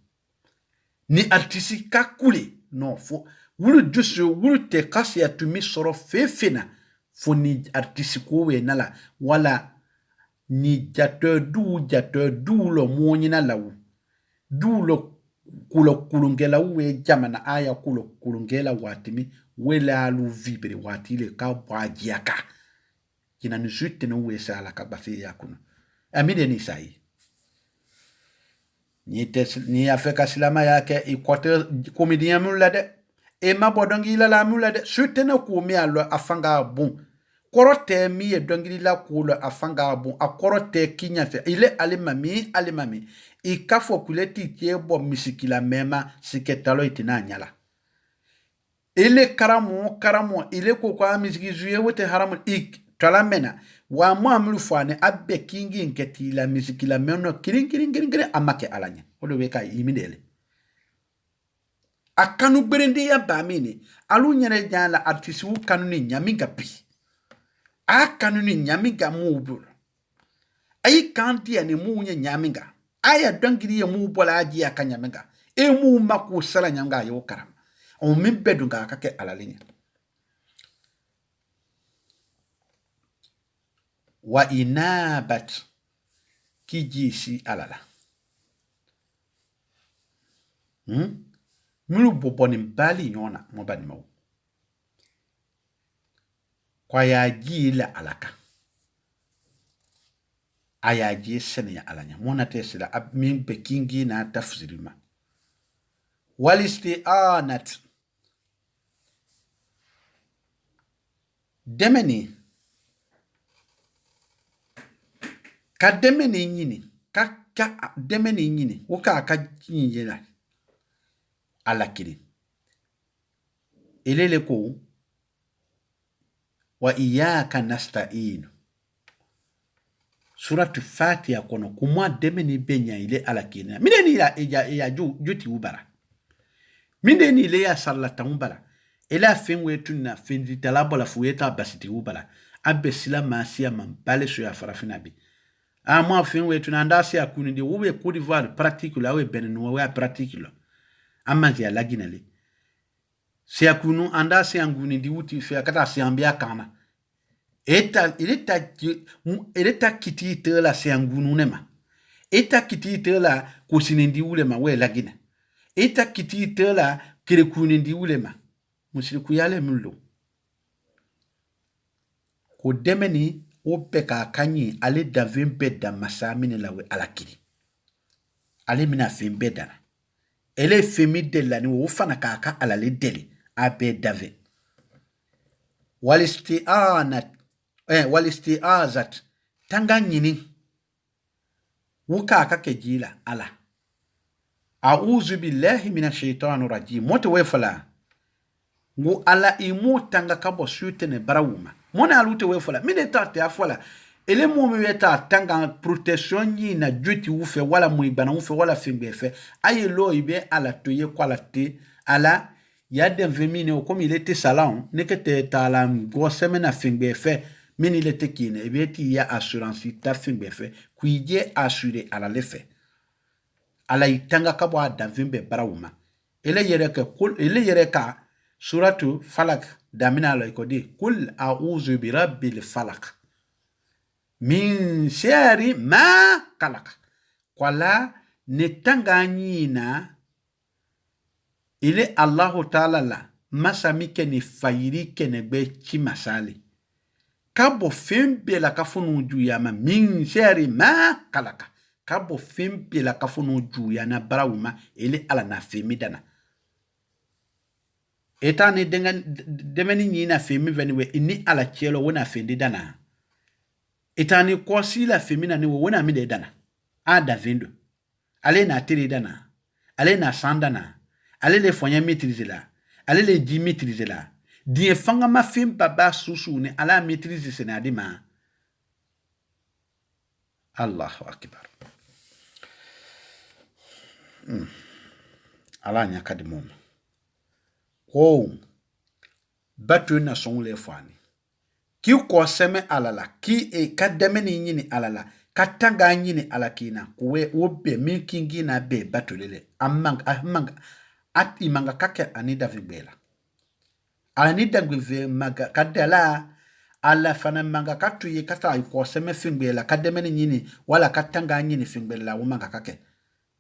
ni artisi ka kule no fo wulu jusu wulu te kasiya tumi soro fefena fo ni artisi ko we nala wala ni jato du lo monyina lawu du lo kulo kulungela we jamana aya kulo kulungela watimi wela lu vibre watile ka bwajiaka kina nusute no we sala ka bafi yakuno amide ni sai ni afeka silama yake ikote comedian mulade e mabodongi la mulade sute na ku mi alo afanga bon korote mi e dongili la kulo afanga bon akorote kinyafe ile alimami ikafo kuleti tiebo misikila mema siketalo itina nyala ile karamo ile ko kwa misiki zuye wote haramu ik talamena wa muamlu fane abbe kingi nketila misikila meno kirin amake alanya odo weka imidele akanu berende ya bamini alu nyere jala artisi wu kanuni nyaminga pi akanuni nyaminga mubul ay kanti ani munye nyaminga aya dongiri ya mu bola aji akanyamenga e mu maku sala nyanga yo karam o min bedunga kake alalinya wa inabat kijisi alala mulu boboni mbali nyona mobani mawu kwa ya jila alaka ayaji sene ya alanya mona tesila min bekingi na tafsirima walisti'anat demeni ka demeni nyini ka demeni nyini woka ka nyela alakiri elele ko wa iyyaka nasta'in suratu Fatiha kono kuma demeni benya ile alakina mideni ila ya juti ubara mideni ile ya sallata ubara ila finwe tunna finzi talabola fueta basiti ubara abbe silama siya mambale so ya farafina bi ama finwe tunna ndasi akuni di ube kudi val practical awe benenu wa practical ama ya laginale si akunu andasi anguni di uti fe akata si ambia kana Eta kiti tela seangunu nema. Eta kiti tela kusinindi ulema we lagina. Eta kiti tela kirekunindi ulema. Musiliku yale mulo. Ko demeni opeka kanyi ale davembeda masamine lawe alakiri. Ale mina fembedana. Ele femi dela ni wofana kaka alale deli abe dave. Walisti'azat tanga nyini wuka kake jila ala a'udhu billahi minash shaitani rajim moto wefala ngu ala imu tanga kabo sutene barawuma mona alute wefala mine tate afala ele momi weta tanga protection yi na juti wufe wala muibana wufe wala fimbefe aye lo ibe ala toye kwala te ala yadem vemine o comme il était salon nekete tala go semena fimbefe mini le tekine ebeti ya assurance ta fimbefe kuije assurer ala lefe ala itanga kabo adavimbe barawuma ele yere ka suratu falak damina la ko di kul a'udhu bi rabbil falak min sharri ma khalaq kwala ne tanga nyina ile Allahu ta'ala la masami ke ni fayiri ke ne gbe chi masali kabo fembe la kafunu juya ma min sharri ma khalaq kabo fembe la kafunu juya na barawuma ile ala na femi dana etani demeni nyina femi veniwe ini ala chelo wona fendi dana etani kosi la femi na ni wona mi de dana ada vendo ale na tiri dana ale na sandana ale le fonya maîtriser la ale le di maîtriser la die fanga ma fem baba susu ne ala maîtriser senadima Allahu akbar ala nya kadimum ko batu na son le fani ki ko seme alala ki e kademe ni nyini alala katanga nyini alakina kuwe wobe milkingi na be batu lele amang at imanga kake anida vibela anida gwe maga kadala ala fana manga katu ye kata ko seme fingbela kademe ni nyini wala katanga nyini fingbela wo manga kake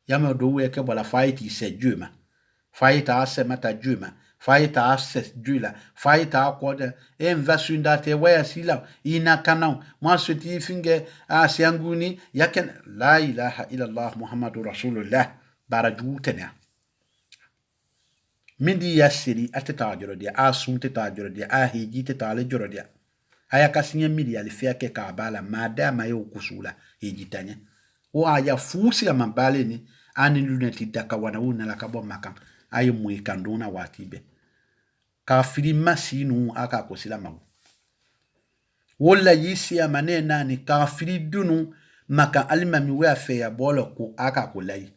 yama do we ke bola fight se juma fight a se mata juma fight a se jula fight a ko de invasunda te waya sila ina kanau ma suti finge a sianguni yaken la ilaha illa allah muhammadur rasulullah barajutena mindi yasiri ateta joro dia asunte ta joro dia a hiji ta le joro dia aya kasinya midi alifia ke ka bala madama yo kusula hijitanya o aya fusi ya mambale ni ani luneti daka wana una la kabo makam ayi muikanduna watibe kafiri masinu aka kosila magu wala yisi ya manena ni kafiri dunu maka alima miwe afe ya bolo ku aka kulai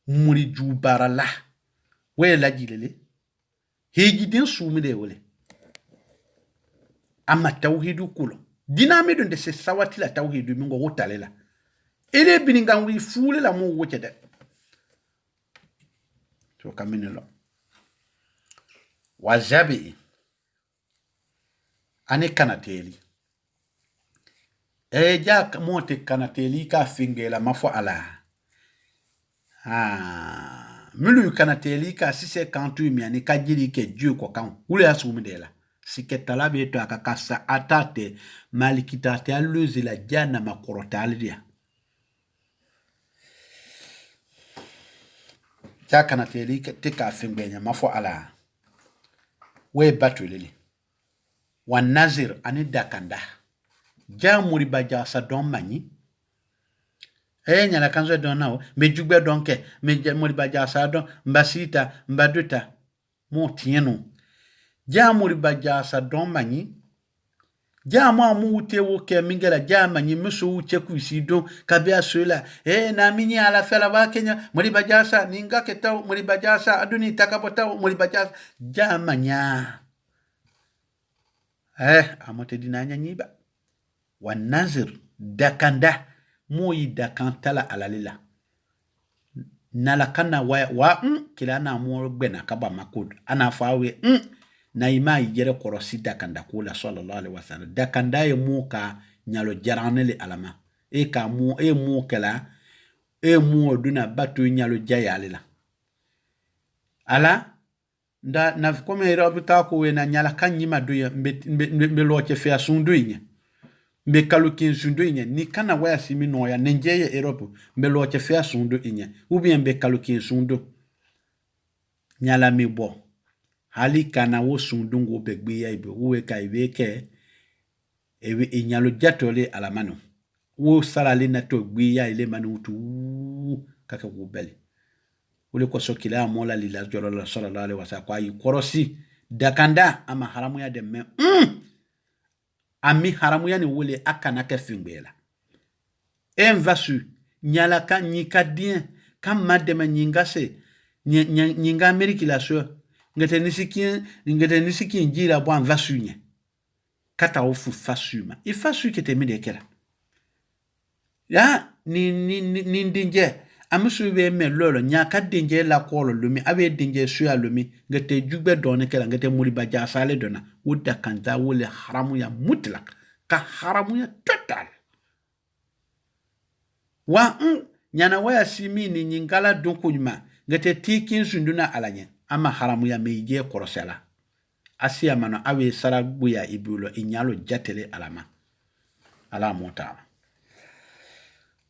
muri jubara la we la jilele hejidin sumide wole ama tawhidu kulo dinamido de se sawati la tawhidu mingo wotalela ele bininga wi fule la mo wochede to kaminelo wajabi ane kanateli ja monte kanateli ka fingela mafo ala mulu kanateli ka sise kantu mi ani kajiri ke Dieu ko kan wule asumidela siketala be to akakasa atate malikita te aluzi la jana makorotalia ja kanateli te ka fingenya mafo ala we batulili wa nazir ani dakanda ja muriba ja sa don mani nyala kanzo don nao me jugbe donke me muriba ja sa don mbasita mbaduta mo tienu ja muriba ja sa don mani ja mo mu ute wo ke mingela ja mani muso uche kuisi don kabia sola na minyi ala fela ba Kenya muriba ja sa ninga ketao muriba ja sa aduni takapota muriba ja manya amote dinanya nyiba wa nazir dakanda moyi dakantala alalila nalakana wa kila na mo gbena kaba makud ana fawe na ima yere korosi dakanda kula sallallahu alaihi wasallam dakanda e muka nyalo jaranele alama ka mu kala mu duna batu nyalo jayalila ala nda na kome rabita ko we na nyala kan nyima do mbe loche fe asundu inya mbe kalukin sundu inya ni kana waya simi no ya nenjeye Europe mbe loche fe asundu inya ou bien mbe kalukin sundu nyala mi bo hali kana wo sundu ngo begbe ya ibe uwe ka ibeke ewe inyalo jatole alamano wo salali na to gbe ya ile manu tu kaka wo bele ule ko sokila mola lila jolo sallallahu alaihi wasallam kwa yikorosi dakanda ama haramu ya demme ami haramu ya ni wole akana ke fingbela envasu nyala ka nyika dien kam madema nyingase nyinga ameriki la so ngete nisiki njira bo envasu nye kata ofu fasuma ifasu kete midekela ya ni ndinje Amusu be me lolo nyaka denje la kolo lumi abe denje suya lumi ngete jugbe doni kala ngete muri ba jasale dona wudda kanta wole haramu ya mutlak ka haramu ya total wa nyana waya simini nyingala dunkunyma ngete tikin sunduna alanye ama haramu ya meije korosela asiya mano awe sarabu ya ibulo inyalo jatele alama ala mota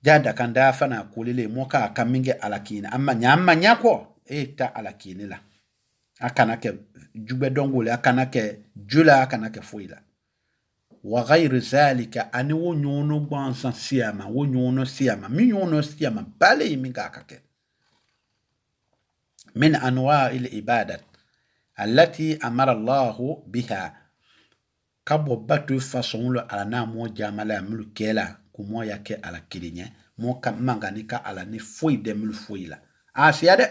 jada kanda fana kulile moka kaminge alakini amma nyamma nyako eta alakini la akana ke jube dongole akana ke jula akana ke fuila wa ghayr zalika ani wonyono gbansan siyama wonyono siyama mi nyono siyama bale mi gakake min anwa'il ibadat allati amara Allah biha kabo batu façon lo alana mo jamala mulkela kumo yake ala kilinye mo manganika ala ni foi de mul foila asiade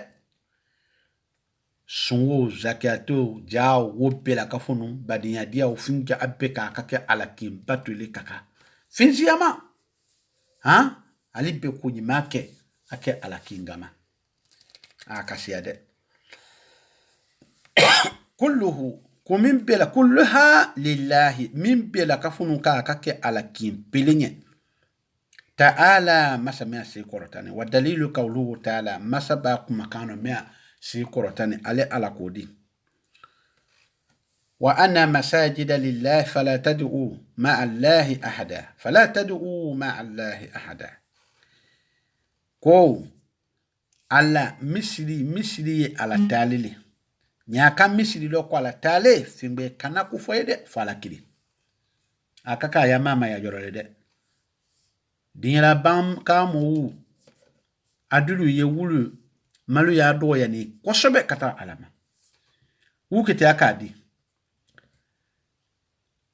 sunwo zakato jao wopela kafunu badinya dia ufinja abeka kake ala kimbatu ile kaka finziama ha alibe kunyimake ake ala kingama akasiade kulluhu kumin bela kulluha lillahi min bela kafunu kake ala kimpilinye ta'ala masama sikorotani wa dalilu qawluhu ta'ala masaba kumakano mea sikorotani ale ala kodi wa anna masajida lillahi fala tad'u ma'a allahi ahada fala tad'u ma'a allahi ahada ko alla misri ala talili nyaka misri lo kwa la tale fimbe kana kufoyede fala kili akaka ya mama ya jorolede dinra bam kamu adulu ye wulu malu ya do ya ni kosobe kata alama wukete akadi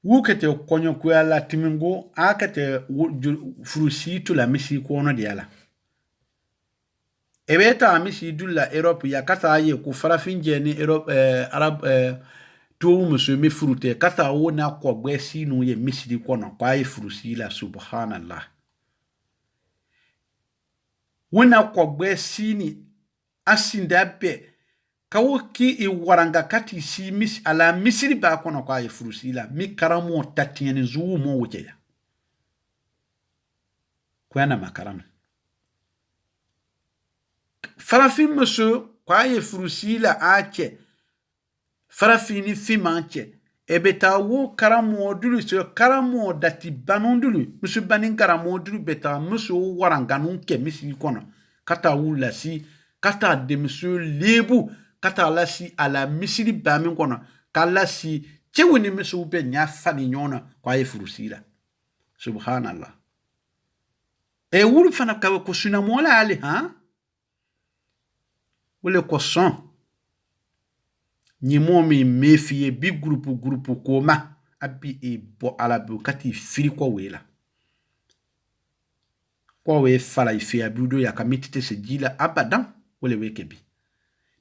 wukete konyo kuala timingo akate frusi to la misi ko no diala ebeta misi dulla Europe ya kata ye ku farafinje ni Europe Arab to musulmi frute kata wona ko gbe sinu ye misiri kono kwa ye frusi la subhanallah wona ko gbe sini asinda be kawki i waranga kati si mis ala misiri ba kono kwa ye frusi la mi karamo tatiyeni zuwu mo wujeya kwana makarama farafin muso kwa ye frusi la ache farafini fimanche ebeta wo karamo dulu so karamo dati banondulu musu banin karamo dulu beta musu waranga ke misi kono kata wula si kata de musu lebu kata la si ala misiri bamin kono kala si chewini musu be nya fani nyona kwa ye frusi la subhanallah e wulu fana ka ko suna mola ali ha wole ko son ni momi mefie bi groupe koma abi e bo ala bu kati firi ko wela ko we fala ifi abudo ya kamitite se jila abadan wole wekebi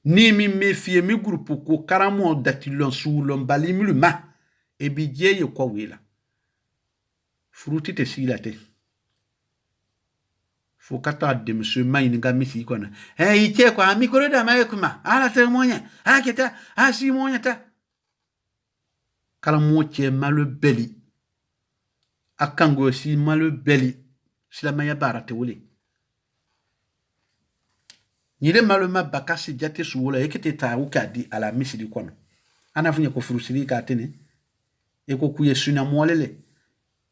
ni mi mefie mi groupe ko karamo datilon sulon balimulu ma e bi jeye ko wela fruti te silate fukata de monsieur mayni gamisi kona ite ko ami ko da may kuma ala te monya aketa asi monya ta kala moche malu beli akango si malu beli sila maya barate wuli nyire malu mabakasi jate suwola ekete ta ukadi ala misiri kono ana funya ko frusiri ka tene e ko kuye suna molele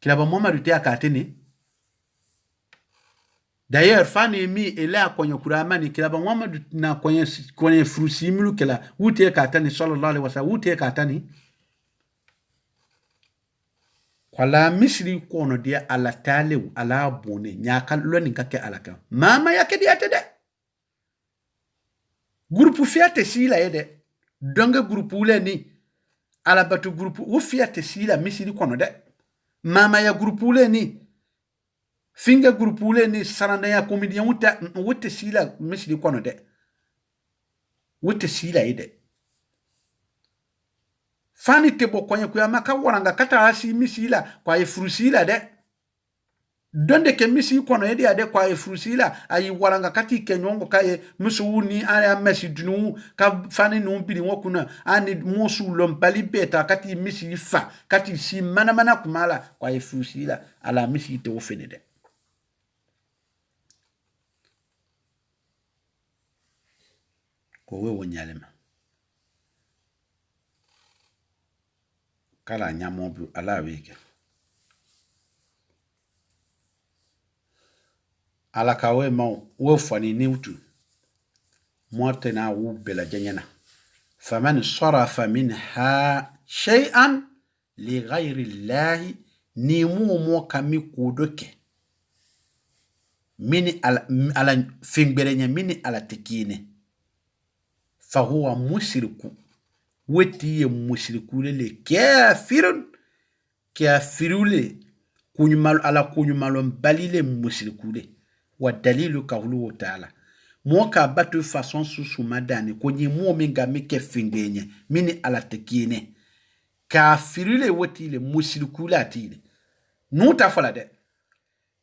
kila ba mama rute akatene. D'ailleurs, fani mi ele akonyo kuramani kila ba Muhammad na kwenye frusi milu kila ute katani sallallahu alaihi wasallam ute katani kwa la misri kono dia ala tale ala bone nyaka loni kake alaka mama yake dia tede grupu fiate sila yede donga grupu ule ni ala batu grupu u fiate sila misri kono de mama ya grupu ule ni finga grupule ni saranda ya comedian wuta sila misli kono de wuta sila ide fani tebo kwanya kuya maka waranga kata asi misila kwa ye frusila de donde ke misi kono edi ade kwa efusila ayi waranga kati kenyongo kaye musu ni aya mesi dunu ka fani no bili wokuna ani musu lompali beta kati misi fa kati si mana kumala kwa efusila ala misi te ofenede ko we wonyalema kala nyamobu ala weke ala kawe ma wo fani niwtu موتنا وبلا جنينا فمن صرف منها شيئا لغير الله نيمو مو كامي كودوك مني على فينبرينيا مني على تكيني فهو مشرك وتي مشرك لي كافر لي كونيمال على كونيمال بالي مشرك لي والدليل قوله تعالى moka batu façon susu madani konyi mo minga mike fingenye mini ala tekine ka firile wotile mushirikula atile nuta fala de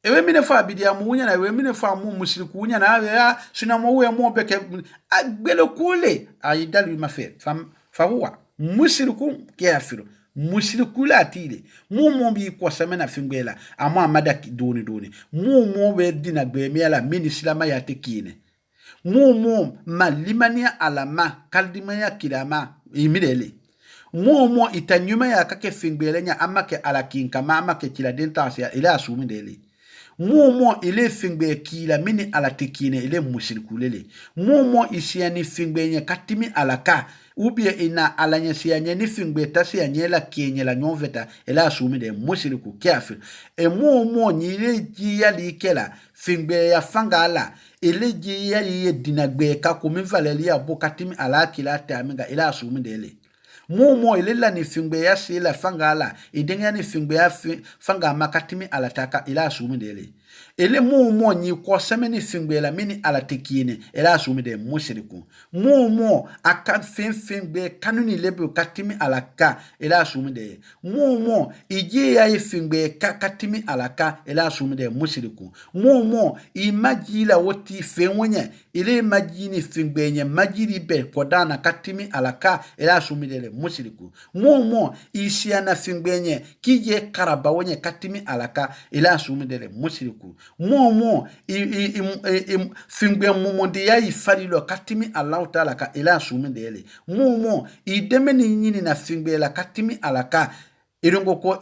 ewe mine fa bidia munya na ewe mine fa mu mushirikunya na ya sina mo we mo beke agbelo kule ayidalu mafe fa huwa mushiriku kafiru mushirikula atile mo bi ko semena fingela ama amada doni mo be dina gbe miala mini silama ya tekine mumu malimania alama kaldimaya kilama imirele mumu itanyuma ya kake fingbelenya amake alakinka amake kila dentasi ile asumindele mumu ile fingbe kila mini alatikine ile mushirikulele mumu isiani fingbenya katimi alaka ubie ina alanya sianya ni fingbe tasi anyela kenyela nyoveta ile asuminde mushiriku kafir mumu nyile jiya likela fingbe ya fangala eleji ya ye dinagbe ka komi valeli ya bokatimi ala kila taminga ila asumi dele mumo ilela ni fingbe ya sila fangala idenya ni fingbe ya fanga makatimi ala taka ila asumi dele ele mumo ni ko semeni fingbe la mini ala tekine ila asumi de mushriku mumo aka fingbe kanuni lebe katimi ala ka ila asumi de mumo ije ya fingbe ka katimi ala ka ila asumi de mushriku mumo imajila woti fenwonya ile majini fingbe nye majiri be kodana katimi ala ka ila asumi de mushriku mumo isiana fingbe nye kije karaba wonye katimi ala ka ila asumi de mushriku mumu fingbe mumondi ya ifalilo katimi Allah taala ka ila asumi dele mumu idemeni nyini na fingbe la katimi alaka irongo ko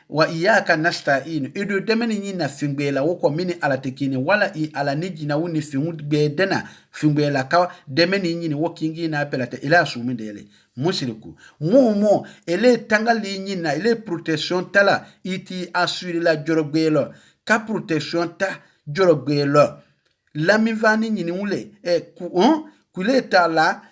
wa iyaka nasta'in ido demeni nyini na fingbe la woko mini ala tekini wala ala niji na wuni fingbe dena fingbe la ka demeni nyini wokingi na apelata ila asumi dele mushriku mumu ele tangali nyina ele protection tala iti assure la jorogbelo ka protection ta jorogbelo lamivani nyini wule kule tala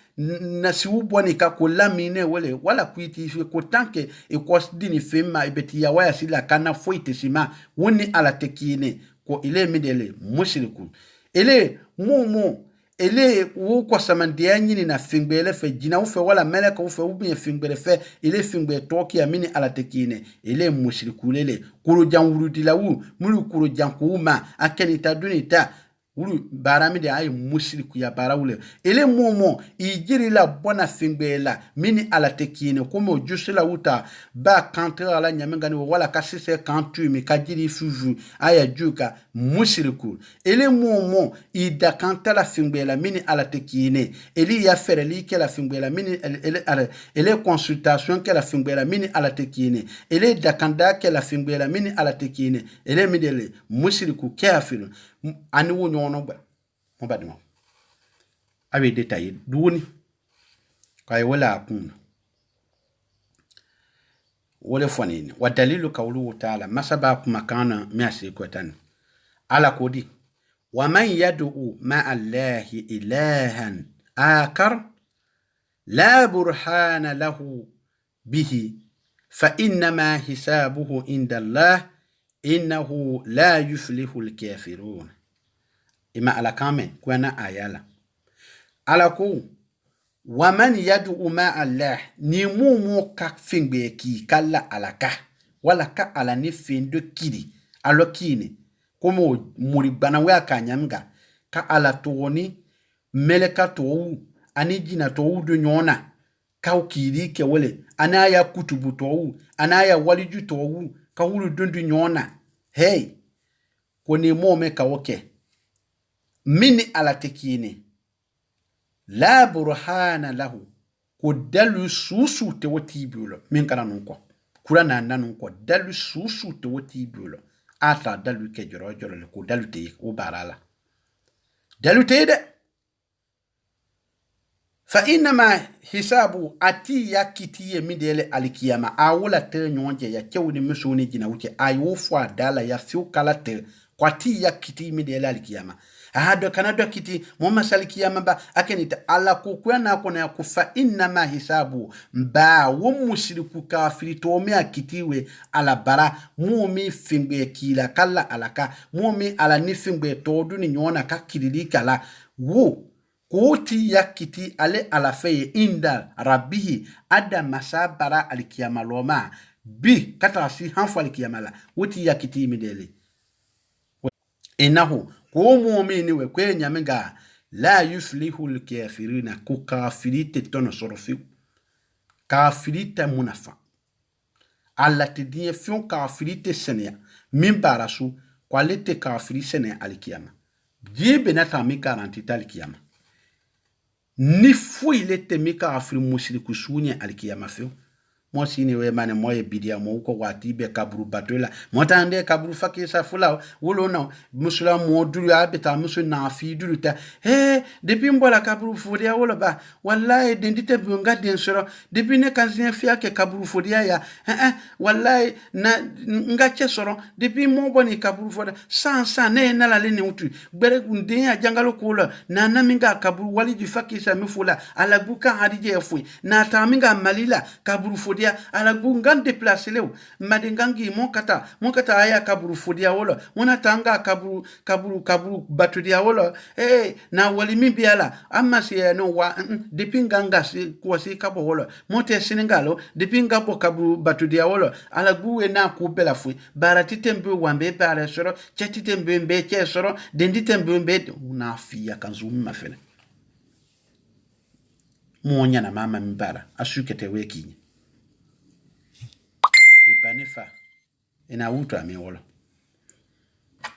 nasi uboni ka ko lamine wele wala kuiti ko tanke e ko dini fema ibeti ya waya sila kana foite sima woni ala tekine ko ile midele mushriku ele mumu ele wo ko samandia nyini na fingbele fe jina ufe wala meleka ufe ubi fingbele fe ile fingbe toki ya mini ala tekine ile mushriku lele kuro janwurudila wu mulu kuro jankuuma akeni tadunita wulu barami de ay mushriku ya barawule ele momo ijiri la bona fingbela mini ala tekine komo jusila uta ba kantra ala nyamengani wala kasise kantu mi kajiri fuju aya juka mushriku ele momo ida kantala fingbela mini ala tekine eli ya fereli ke la fingbela mini ele consultation ke la fingbela mini ala tekine ele dakanda ke la fingbela mini ala tekine ele midele mushriku kafiru ani wo nyono ba mo badimo awe detail duuni kay wala kun wala fonini wa dalilu qawluhu ta'ala masaba kuma kana miasi kotan ala kodi wa man yad'u ma'a allahi ilahan akar la burhana lahu bihi fa inma hisabuhu inda allah innahu la yuflihu al-kafirun ima ala kame kwana ayala ala ko waman yad'u ma Allah ni mumu ka fingbe ki kala alaka wala ka ala ni fendo kiri alo kini komo muri bana wa ka nyamga ka ala toni meleka to ani jina to do nyona ka kiri ke wole anaya kutubu to anaya waliju to ka wulu dundu nyona hey koni mome ka woke mini ala tekini la burhana lahu ko dalu susu te woti bulo min kana non ko kura na nanon ko dalu susu te woti bulo ata dalu ke joro le ko dalu te ko barala dalu te de fa inma hisabu ati ya kitiye midele alikiyama awula te nyonje ya kewni musuni jina wuke ayu fwa dala ya fiu kala te kwati ya kiti midele alikiyama ahado kanado kiti moma salikiyama ba akenita ala kukwa na kona kufa inma hisabu mba wo mushriku kafiri to me akitiwe ala bara mumi fingbe kila kala alaka mumi ala ni fingbe to duni nyona ka kirili kala wo koti yakiti ale alafeye inda rabihi ada masabara alikiyama loma bi katasi hanfu alikiyama la woti yakiti midele inahu ko mu'mini we kwe nyamenga la yuflihu alkafirina ku kafirite tono sorofi kafirite munafa alla tidie fion kafirite senya mimbarasu kwalete kafiri senya alikiyama jibe na tami garanti alikiyama ni fuile temika afri mushriku sunye alikiyama feo mo sini we mane moye bidia mo ko wati be kaburu batola mo tande kaburu fakisa fula wolo no musula mo duru abeta musu na fi duru ta depuis mbola kaburu fodia wolo ba wallahi dendite bunga den soro depuis ne kanzien fia ke kaburu fodia ya wallahi na ngache soro depuis mo boni kaburu fodia sans ne na la leni utu bere gunde ya jangalo kula na minga kaburu wali du fakisa mifula ala buka hadije fui na ta minga malila kaburu fodia ala gungan déplacer lew madingangi mon kata aya kaburu fodia wolo mona tanga kaburu batudia wolo na wali mimbiala amma si no wa depuis ganga si ko si kabo wolo mote senengalo depuis ngabo kaburu batudia wolo ala guwe na ku bela fui barati tembe wambe bare soro cheti tembe mbe che soro dendi tembe mbe na fiya kanzumi mafene monya na mama mbara asukete weki banifa ina wutu amiwolo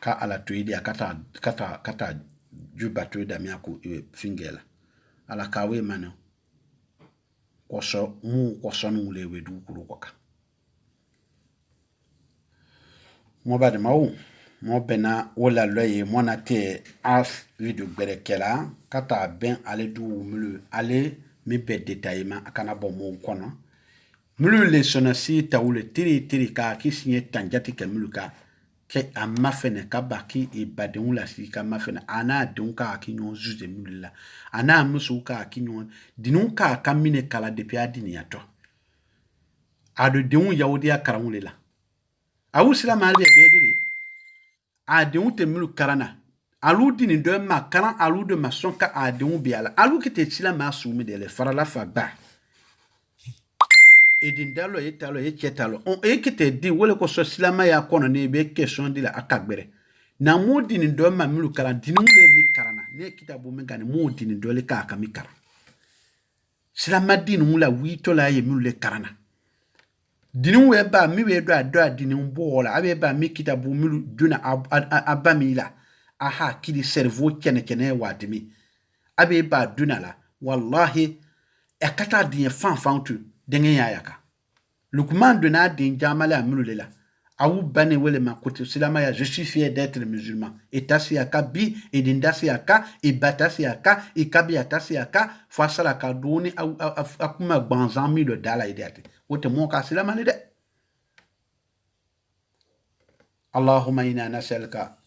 ka ala tuidi kata juba tuida miaku fingela ala kawe mano koso nulewe dukuru koka mo bade mawu mo bena wala loye mona te af video berekela kata ben ale du mulu ale mi be detayma akana bo mo kono mulu le sonasi tawule tiri ka kisinye tanjati ke muluka ke amafene ka baki e badun la si ka mafene ana dunka akinyo zuze mulula ana musu ka akinyo dinunka kamine kala depuis adini yato ado dinu yawudi akaramule la awusila mali bedele adinu te mulu karana alu dini do ma karan alu de masonka adinu biala alu kete sila masumi de le farala fa ba edindalo etalo echetalo on ekete di wole ko so silama ya kono ne be question di la akagbere na modi ni do ma milu kala dinule mi karana ne kitabu mengani modi ni do le ka mi kara silama dinu mula wito la ye milu le karana dinu we ba mi we do ado dinu bola abe ba mi kitabu milu duna abamila aha kidi cerveau kene wadimi abe ba duna la wallahi ekata di fan tu dengen yaka Lukman de na din jamale amulela awu bane wele makote silama ya je suis fier d'être musulman etasi yaka bi edindasi yaka ibatasi yaka ikabi atasi yaka fasala kaduni akuma gbanzami le dala idete wote mon ka silama le de Allahumma inna nas'aluka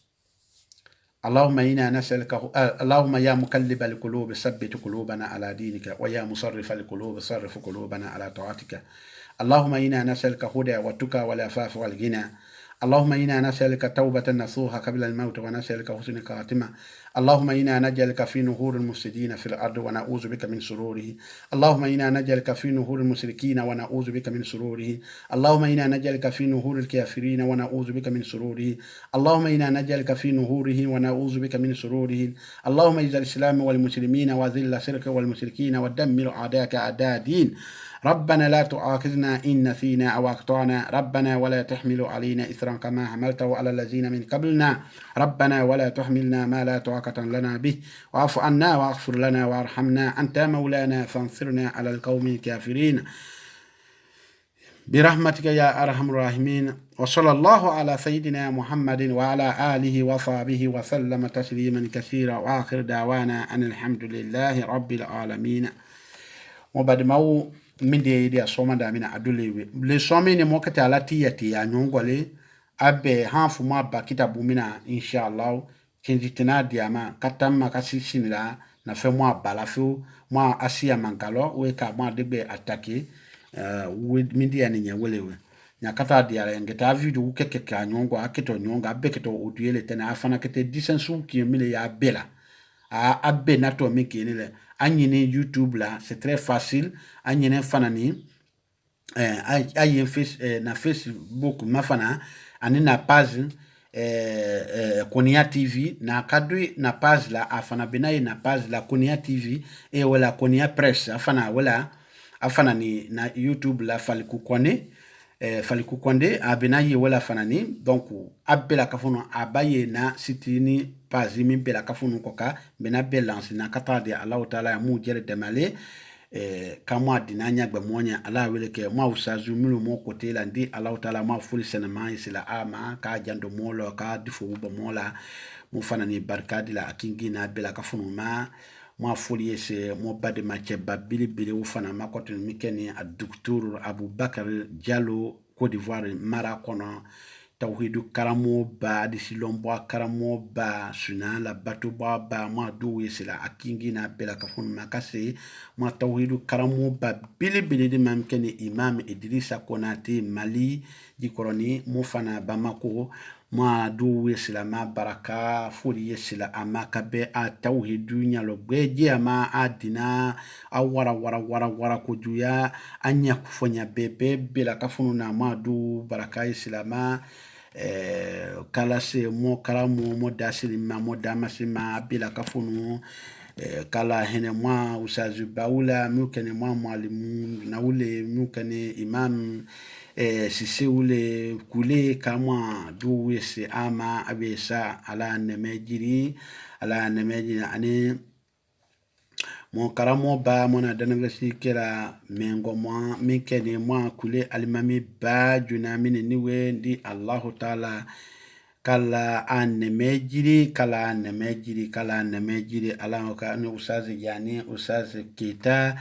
اللهم يا مقلب القلوب ثبت قلوبنا على دينك ويا مصرف القلوب صرف قلوبنا على طاعتك اللهم إنا نسألك هدى والتقى والعفاف والغنى اللهم إنا نسألك توبة نصوحة قبل الموت ونسألك حسن الخاتمة. اللهم إنا نجعلك في نهور المفسدين في الأرض ونعوذ بك من شروره. اللهم إنا نجعلك في نهور المشركين ونعوذ بك من شروره. اللهم إنا نجعلك في نهور الكافرين ونعوذ بك من شروره. اللهم إنا نجعلك في نهوره ونعوذ بك من شروره. اللهم إذا الإسلام والمسلمين وذل الشرك والمشركين ودمر أعداءك أعداء الدين. ربنا لا تؤاخذنا إن نسينا أو أخطأنا. ربنا ولا تحمل علينا إثرا كما حملته على الذين من قبلنا. ربنا ولا تحملنا ما لا طاقة لنا به. واعف عنا واغفر لنا وارحمنا أنت مولانا فانصرنا على القوم الكافرين برحمتك يا أرحم الراحمين. وصلى الله على سيدنا محمد وعلى آله وصحبه وسلم تسليما كثيرا وآخر دعوانا أن الحمد لله رب العالمين. وبعد ما min de dia soma da mina adulewe le somi ni mokata alati yati ya nyongole abe hanfu ma ba kitabu mina inshallah kinjitina diama katama kasishinira na fe mo balafu mo asia mankalo we ka mo degbe attaquer we media ni nyewelewe nyakata dia ngeta video keke ka nyongo aketo nyonga abeketo oduele tena afana kete disensu ki mile ya bela a abbe nato mikini le anyine YouTube là c'est très facile anyine fanani ayen na Facebook mafana anina page Konia TV na kadui na page la afana benaye na page la Konia TV e wala Konia Press afana wala afana ni na YouTube la falikukone falikukonde abenaye wala fanani donc abela kafono abaye na sitini page min bela kafono koka bena balance na katade Allah taala ya mu jere demale kamwa dinanya gbe monya ala wele ke mwa usazu milu mo kote la ndi Allah taala ma fuli senema isila ama ka jando molo ka difo bo mola mu fanani barkadi la akingi na bela kafono ma foli se mo bade ma cheba bili ufana makoto mikeni a Dr. Abubakar Diallo Côte d'Ivoire mara kono tawhidu karamo ba disilombo karamo ba suna la bato ba ma do sila akingi na bela kafun makase ma tawhidu karamo ba bili de mamkeni Imam Idrissa Konate Mali di koroni mo fana Bamako ma do sila ma baraka furi sila amaka be a tawhidu nyalo gbeje ama adina awara kujuya anya kufonya bebe bela kafunu na ma do baraka islama kala se mo karamu mo dasili ma mo damasi ma bela kafunu kala hene mwa usazu baula mukene mwa mwalimu na ule mukene imam sisi ule kule kama duwe se ama abesa ala nemejiri ani mon karamo ba mona danagasi kera mengo mwa mikene mwa kule alimami ba junamini niwe ndi Allahu taala kala nemejiri ala ka ni usazi yani usazi kita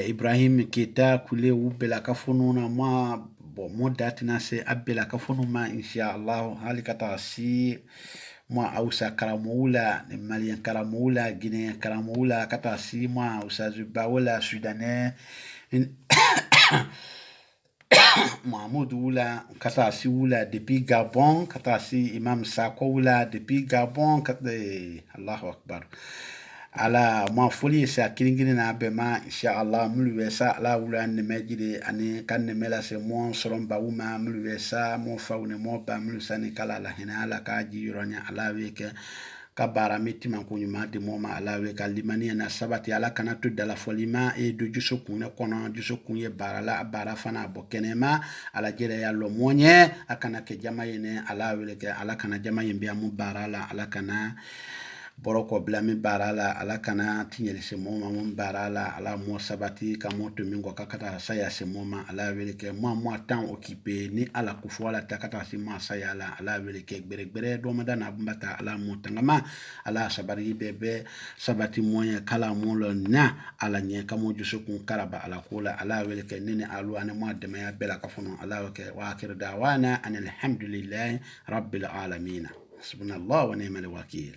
Ibrahim Keita kule ubela kafununa ma mo datina se abela kafunuma inshallah halikata si ma ausa karamoula malien karamoula guinéen karamoula kata si ma usazu bawala sudanais Mahmoud Oula kata si Oula depuis Gabon kata si Imam Sako Oula depuis Gabon Allahu Akbar ala ma foli sa kilingini na bema inshallah mulwesa ala wula ne majide ani kan ne mela se mo soron ba wuma mulwesa mo fawne mo ba mulsani kala la hina ala ka jironya ala weke ka bara mitima ko nyuma de mo ma ala weka limani na sabati ala kana to dala folima e do juso kunne kono juso kunye bara fana bokenema ala jere ya lo monye akana ke jama yene ala weke ala kana jama yembe amu barala ala kana boroko blami barala ala kana tinyeli se moma mun barala ala mo sabati ka moto mingo kakata saya se moma ala weleke mo tan occupé ni ala kufu ala takata si ma saya ala weleke gbere do madana bumbata ala mo tangama ala sabari bebe sabati moya kala mo lo na ala nye kamo jusukun karaba ala kula ala weleke nene alu ane mo de ya bela kafuno ala weke wa akhir dawana anil hamdulillahi rabbil alamin subhanallah wa ni'mal wakeel.